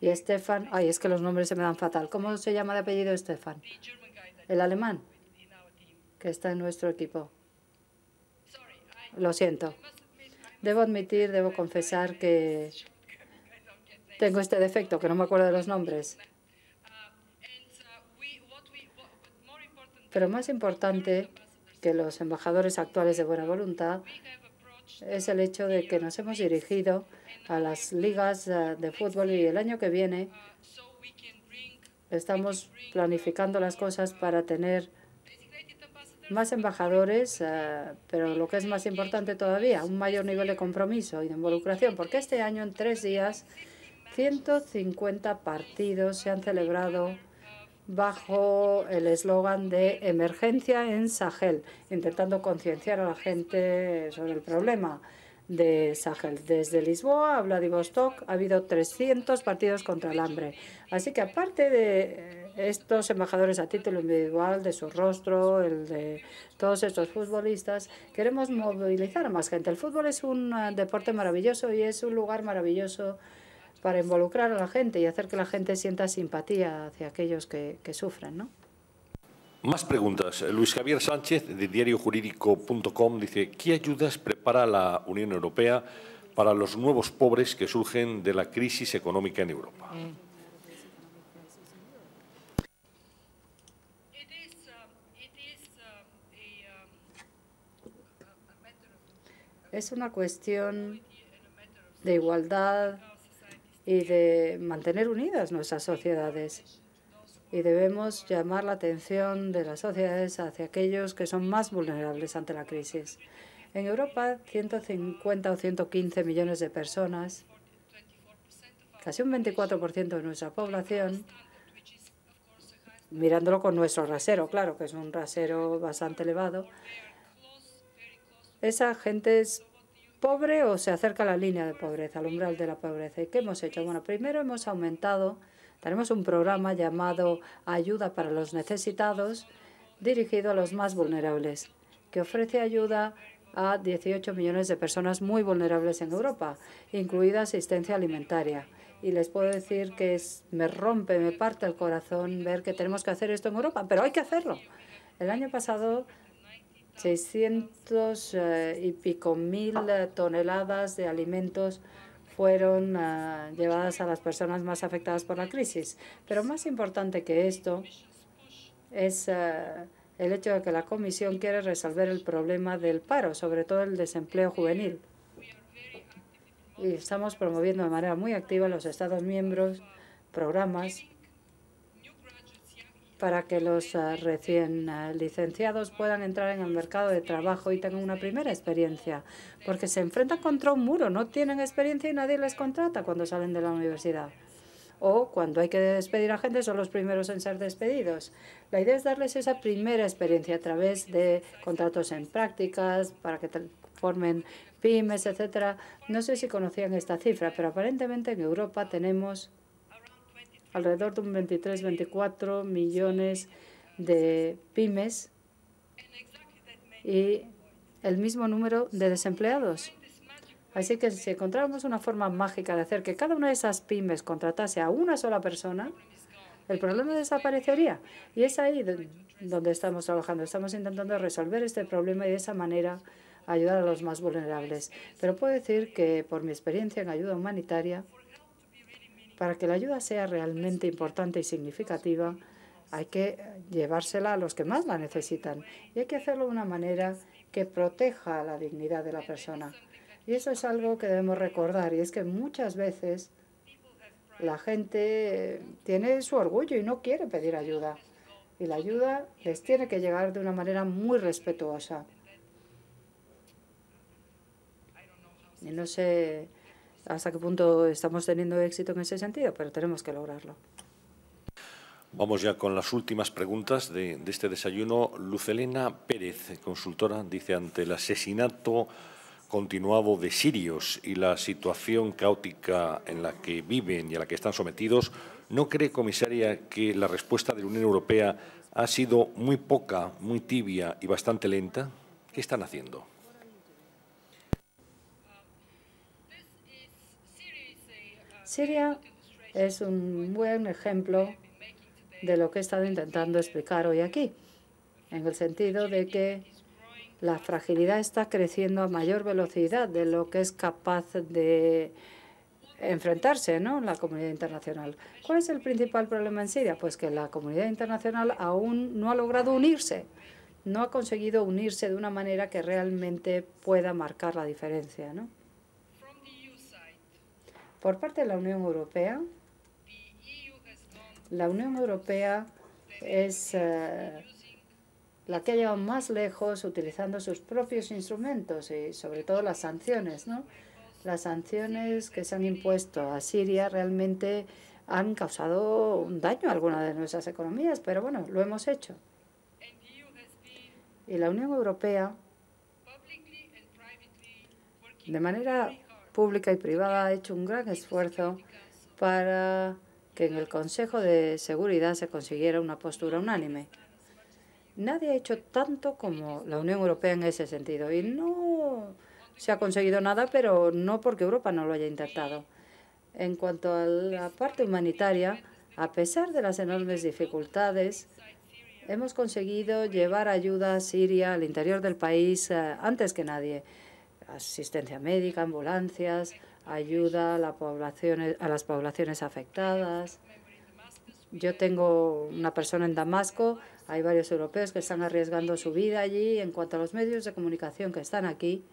Y Stefan, ay, es que los nombres se me dan fatal. ¿Cómo se llama de apellido Stefan? El alemán, que está en nuestro equipo. Lo siento. Debo admitir, debo confesar que tengo este defecto, que no me acuerdo de los nombres. Pero más importante que los embajadores actuales de buena voluntad es el hecho de que nos hemos dirigido a las ligas de fútbol y el año que viene estamos planificando las cosas para tener más embajadores, pero lo que es más importante todavía, un mayor nivel de compromiso y de involucración, porque este año, en 3 días, 150 partidos se han celebrado bajo el eslogan de emergencia en Sahel, intentando concienciar a la gente sobre el problema de Sahel. Desde Lisboa a Vladivostok ha habido 300 partidos contra el hambre. Así que aparte de estos embajadores a título individual, de su rostro, el de todos estos futbolistas, queremos movilizar a más gente. El fútbol es un deporte maravilloso y es un lugar maravilloso para involucrar a la gente y hacer que la gente sienta simpatía hacia aquellos que sufren, ¿no? Más preguntas. Luis Javier Sánchez, de diariojurídico.com, dice: ¿qué ayudas prepara la Unión Europea para los nuevos pobres que surgen de la crisis económica en Europa? Es una cuestión de igualdad y de mantener unidas nuestras sociedades. Y debemos llamar la atención de las sociedades hacia aquellos que son más vulnerables ante la crisis. En Europa, 150 o 115 millones de personas, casi un 24% de nuestra población, mirándolo con nuestro rasero, claro, que es un rasero bastante elevado, esa gente es pobre o se acerca a la línea de pobreza, al umbral de la pobreza. ¿Y qué hemos hecho? Bueno, primero hemos aumentado, tenemos un programa llamado Ayuda para los Necesitados, dirigido a los más vulnerables, que ofrece ayuda a 18 millones de personas muy vulnerables en Europa, incluida asistencia alimentaria. Y les puedo decir que me rompe, me parte el corazón ver que tenemos que hacer esto en Europa, pero hay que hacerlo. El año pasado, 600 y pico mil toneladas de alimentos fueron llevadas a las personas más afectadas por la crisis. Pero más importante que esto es el hecho de que la Comisión quiere resolver el problema del paro, sobre todo el desempleo juvenil. Y estamos promoviendo de manera muy activa en los Estados miembros programas para que los recién licenciados puedan entrar en el mercado de trabajo y tengan una primera experiencia, porque se enfrentan contra un muro, no tienen experiencia y nadie les contrata cuando salen de la universidad. O cuando hay que despedir a gente, son los primeros en ser despedidos. La idea es darles esa primera experiencia a través de contratos en prácticas, para que formen pymes, etcétera. No sé si conocían esta cifra, pero aparentemente en Europa tenemos alrededor de un 23-24 millones de pymes y el mismo número de desempleados. Así que si encontráramos una forma mágica de hacer que cada una de esas pymes contratase a una sola persona, el problema desaparecería. Y es ahí donde estamos trabajando. Estamos intentando resolver este problema y de esa manera ayudar a los más vulnerables. Pero puedo decir que por mi experiencia en ayuda humanitaria, para que la ayuda sea realmente importante y significativa, hay que llevársela a los que más la necesitan. Y hay que hacerlo de una manera que proteja la dignidad de la persona. Y eso es algo que debemos recordar. Y es que muchas veces la gente tiene su orgullo y no quiere pedir ayuda. Y la ayuda les tiene que llegar de una manera muy respetuosa. Y no sé hasta qué punto estamos teniendo éxito en ese sentido, pero tenemos que lograrlo. Vamos ya con las últimas preguntas de este desayuno. Lucelena Pérez, consultora, dice: ante el asesinato continuado de sirios y la situación caótica en la que viven y a la que están sometidos, ¿no cree, comisaria, que la respuesta de la Unión Europea ha sido muy poca, muy tibia y bastante lenta? ¿Qué están haciendo? Siria es un buen ejemplo de lo que he estado intentando explicar hoy aquí, en el sentido de que la fragilidad está creciendo a mayor velocidad de lo que es capaz de enfrentarse, ¿no?, la comunidad internacional. ¿Cuál es el principal problema en Siria? Pues que la comunidad internacional aún no ha logrado unirse, no ha conseguido unirse de una manera que realmente pueda marcar la diferencia, ¿no? Por parte de la Unión Europea, es la que ha llegado más lejos utilizando sus propios instrumentos y sobre todo las sanciones, ¿no? Las sanciones que se han impuesto a Siria realmente han causado un daño a algunas de nuestras economías, pero bueno, lo hemos hecho. Y la Unión Europea, de manera pública y privada, ha hecho un gran esfuerzo para que en el Consejo de Seguridad se consiguiera una postura unánime. Nadie ha hecho tanto como la Unión Europea en ese sentido. Y no se ha conseguido nada, pero no porque Europa no lo haya intentado. En cuanto a la parte humanitaria, a pesar de las enormes dificultades, hemos conseguido llevar ayuda a Siria al interior del país antes que nadie. Asistencia médica, ambulancias, ayuda a las poblaciones afectadas. Yo tengo una persona en Damasco, hay varios europeos que están arriesgando su vida allí. En cuanto a los medios de comunicación que están aquí,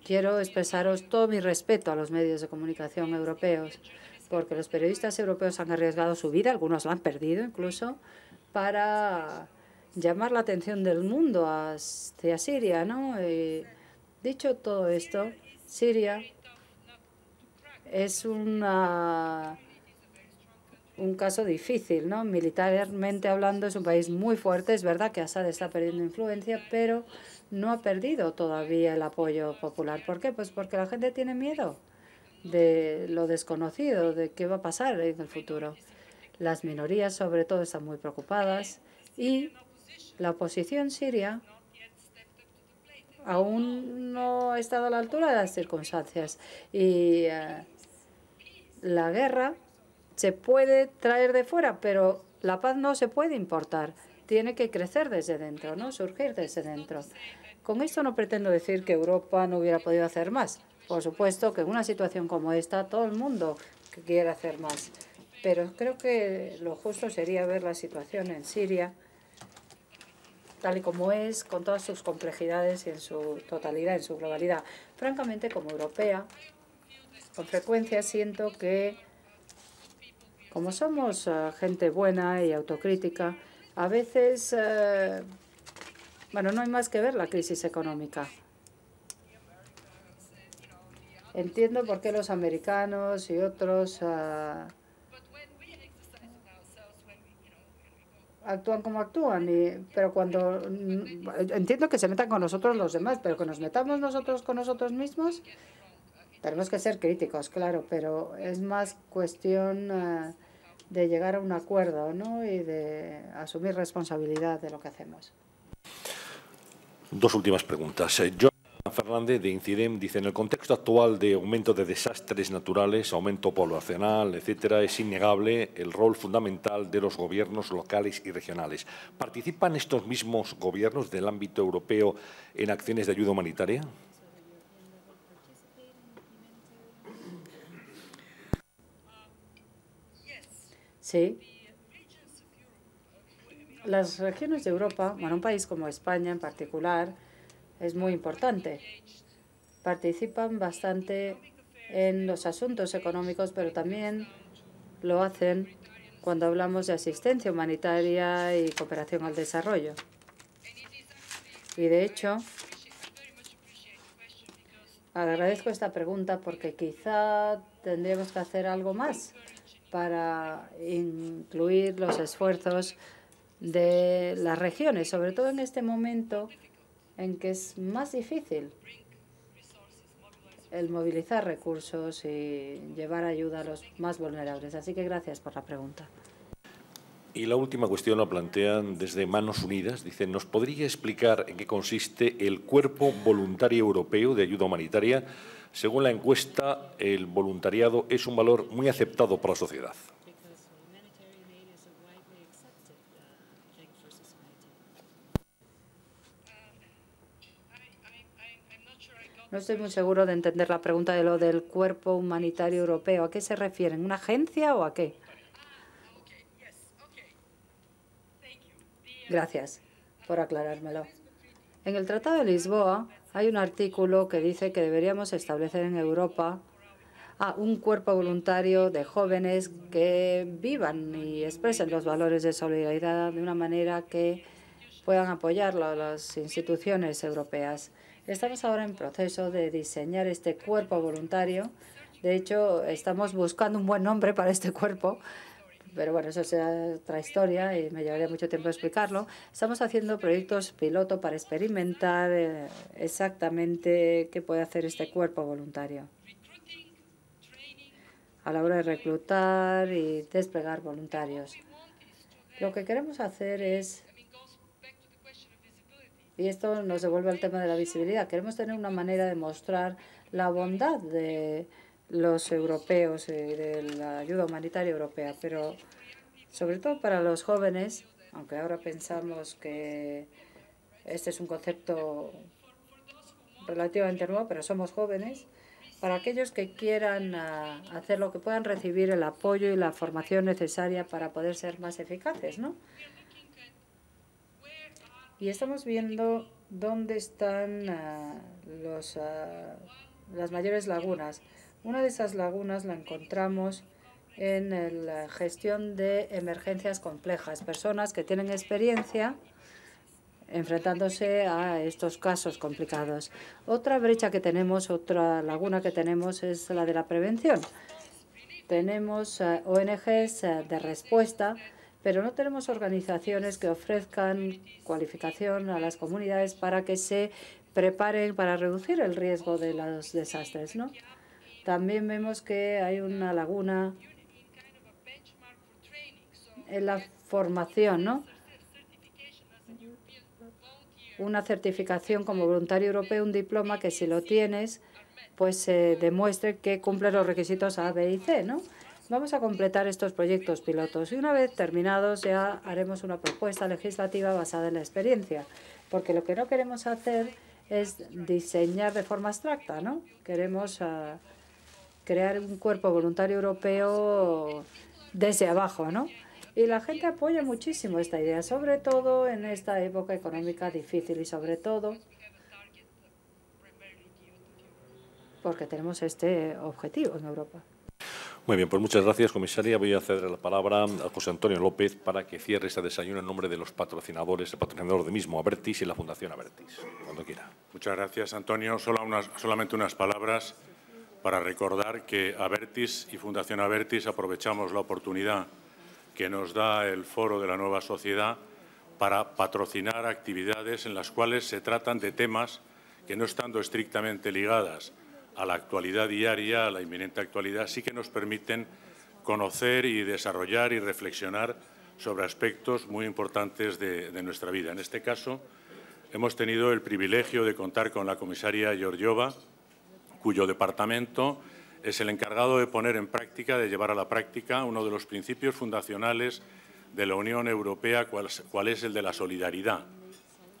quiero expresaros todo mi respeto a los medios de comunicación europeos, porque los periodistas europeos han arriesgado su vida, algunos la han perdido incluso, para llamar la atención del mundo hacia Siria, ¿no? Dicho todo esto, Siria es un caso difícil, ¿no? Militarmente hablando es un país muy fuerte. Es verdad que Assad está perdiendo influencia, pero no ha perdido todavía el apoyo popular. ¿Por qué? Pues porque la gente tiene miedo de lo desconocido, de qué va a pasar en el futuro. Las minorías, sobre todo, están muy preocupadas y la oposición siria aún no ha estado a la altura de las circunstancias. Y la guerra se puede traer de fuera, pero la paz no se puede importar. Tiene que crecer desde dentro, ¿no? Surgir desde dentro. Con esto no pretendo decir que Europa no hubiera podido hacer más. Por supuesto que en una situación como esta, todo el mundo quiere hacer más. Pero creo que lo justo sería ver la situación en Siria tal y como es, con todas sus complejidades y en su totalidad, en su globalidad. Francamente, como europea, con frecuencia siento que, como somos gente buena y autocrítica, a veces, bueno, no hay más que ver la crisis económica. Entiendo por qué los americanos y otros actúan como actúan, pero cuando entiendo que se metan con nosotros los demás, pero que nos metamos nosotros con nosotros mismos, tenemos que ser críticos, claro, pero es más cuestión de llegar a un acuerdo, ¿no? Y de asumir responsabilidad de lo que hacemos. Dos últimas preguntas. Joan Fernández, de Incidem, dice: en el contexto actual de aumento de desastres naturales, aumento poblacional, etcétera, es innegable el rol fundamental de los gobiernos locales y regionales. ¿Participan estos mismos gobiernos del ámbito europeo en acciones de ayuda humanitaria? Sí. Las regiones de Europa, bueno, un país como España en particular, es muy importante. Participan bastante en los asuntos económicos, pero también lo hacen cuando hablamos de asistencia humanitaria y cooperación al desarrollo. Y de hecho, agradezco esta pregunta porque quizá tendríamos que hacer algo más para incluir los esfuerzos de las regiones, sobre todo en este momento en que es más difícil el movilizar recursos y llevar ayuda a los más vulnerables. Así que gracias por la pregunta. Y la última cuestión la plantean desde Manos Unidas. Dicen: ¿nos podría explicar en qué consiste el Cuerpo Voluntario Europeo de Ayuda Humanitaria? Según la encuesta, el voluntariado es un valor muy aceptado por la sociedad. No estoy muy seguro de entender la pregunta de lo del Cuerpo Humanitario Europeo. ¿A qué se refieren? ¿Una agencia o a qué? Gracias por aclarármelo. En el Tratado de Lisboa hay un artículo que dice que deberíamos establecer en Europa un cuerpo voluntario de jóvenes que vivan y expresen los valores de solidaridad de una manera que puedan apoyarlo a las instituciones europeas. Estamos ahora en proceso de diseñar este cuerpo voluntario. De hecho, estamos buscando un buen nombre para este cuerpo, pero bueno, eso es otra historia y me llevaría mucho tiempo explicarlo. Estamos haciendo proyectos piloto para experimentar exactamente qué puede hacer este cuerpo voluntario a la hora de reclutar y desplegar voluntarios. Lo que queremos hacer es, y esto nos devuelve al tema de la visibilidad, queremos tener una manera de mostrar la bondad de los europeos y de la ayuda humanitaria europea, pero sobre todo para los jóvenes, aunque ahora pensamos que este es un concepto relativamente nuevo, pero somos jóvenes, para aquellos que quieran hacerlo, que puedan recibir el apoyo y la formación necesaria para poder ser más eficaces, ¿no? Y estamos viendo dónde están las mayores lagunas. Una de esas lagunas la encontramos en la gestión de emergencias complejas, personas que tienen experiencia enfrentándose a estos casos complicados. Otra brecha que tenemos, otra laguna que tenemos es la de la prevención. Tenemos ONGs de respuesta, pero no tenemos organizaciones que ofrezcan cualificación a las comunidades para que se preparen para reducir el riesgo de los desastres, ¿no? También vemos que hay una laguna en la formación, ¿no? Una certificación como voluntario europeo, un diploma que si lo tienes, pues demuestre que cumple los requisitos A, B y C, ¿no? Vamos a completar estos proyectos pilotos y una vez terminados ya haremos una propuesta legislativa basada en la experiencia, porque lo que no queremos hacer es diseñar de forma abstracta, ¿no? Queremos crear un cuerpo voluntario europeo desde abajo, ¿no? Y la gente apoya muchísimo esta idea, sobre todo en esta época económica difícil y sobre todo porque tenemos este objetivo en Europa. Muy bien, pues muchas gracias, comisaria. Voy a ceder la palabra a José Antonio López para que cierre este desayuno en nombre de los patrocinadores, el patrocinador de mismo, Abertis y la Fundación Abertis. Cuando quiera. Muchas gracias, Antonio. Solamente unas palabras para recordar que Abertis y Fundación Abertis aprovechamos la oportunidad que nos da el Foro de la Nueva Sociedad para patrocinar actividades en las cuales se tratan de temas que, no estando estrictamente ligadas a la actualidad diaria, a la inminente actualidad, sí que nos permiten conocer y desarrollar y reflexionar sobre aspectos muy importantes de nuestra vida. En este caso, hemos tenido el privilegio de contar con la comisaria Georgieva, cuyo departamento es el encargado de poner en práctica, de llevar a la práctica, uno de los principios fundacionales de la Unión Europea, cuál es el de la solidaridad,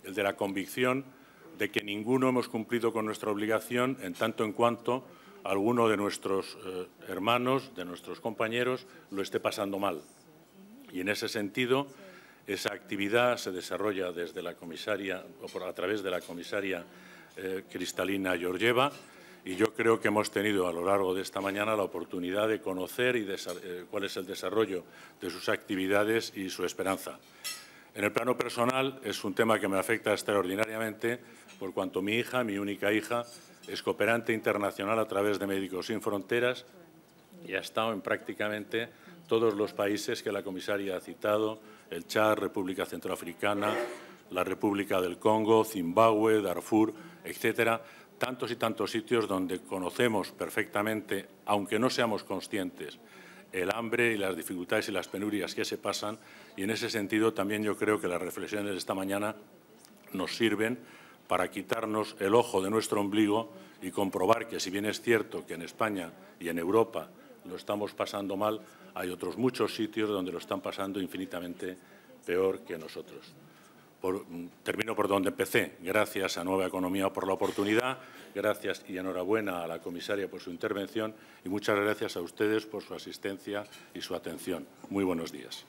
el de la convicción de que ninguno hemos cumplido con nuestra obligación en tanto en cuanto alguno de nuestros hermanos, de nuestros compañeros, lo esté pasando mal. Y en ese sentido, esa actividad se desarrolla desde la comisaria, o a través de la comisaria Kristalina Georgieva, y yo creo que hemos tenido a lo largo de esta mañana la oportunidad de conocer cuál es el desarrollo de sus actividades y su esperanza. En el plano personal es un tema que me afecta extraordinariamente por cuanto mi hija, mi única hija, es cooperante internacional a través de Médicos Sin Fronteras y ha estado en prácticamente todos los países que la comisaria ha citado, el Chad, República Centroafricana, la República del Congo, Zimbabue, Darfur, etcétera. Tantos y tantos sitios donde conocemos perfectamente, aunque no seamos conscientes, el hambre y las dificultades y las penurias que se pasan, y en ese sentido también yo creo que las reflexiones de esta mañana nos sirven para quitarnos el ojo de nuestro ombligo y comprobar que, si bien es cierto que en España y en Europa lo estamos pasando mal, hay otros muchos sitios donde lo están pasando infinitamente peor que nosotros. Termino por donde empecé. Gracias a Nueva Economía por la oportunidad, gracias y enhorabuena a la comisaria por su intervención y muchas gracias a ustedes por su asistencia y su atención. Muy buenos días.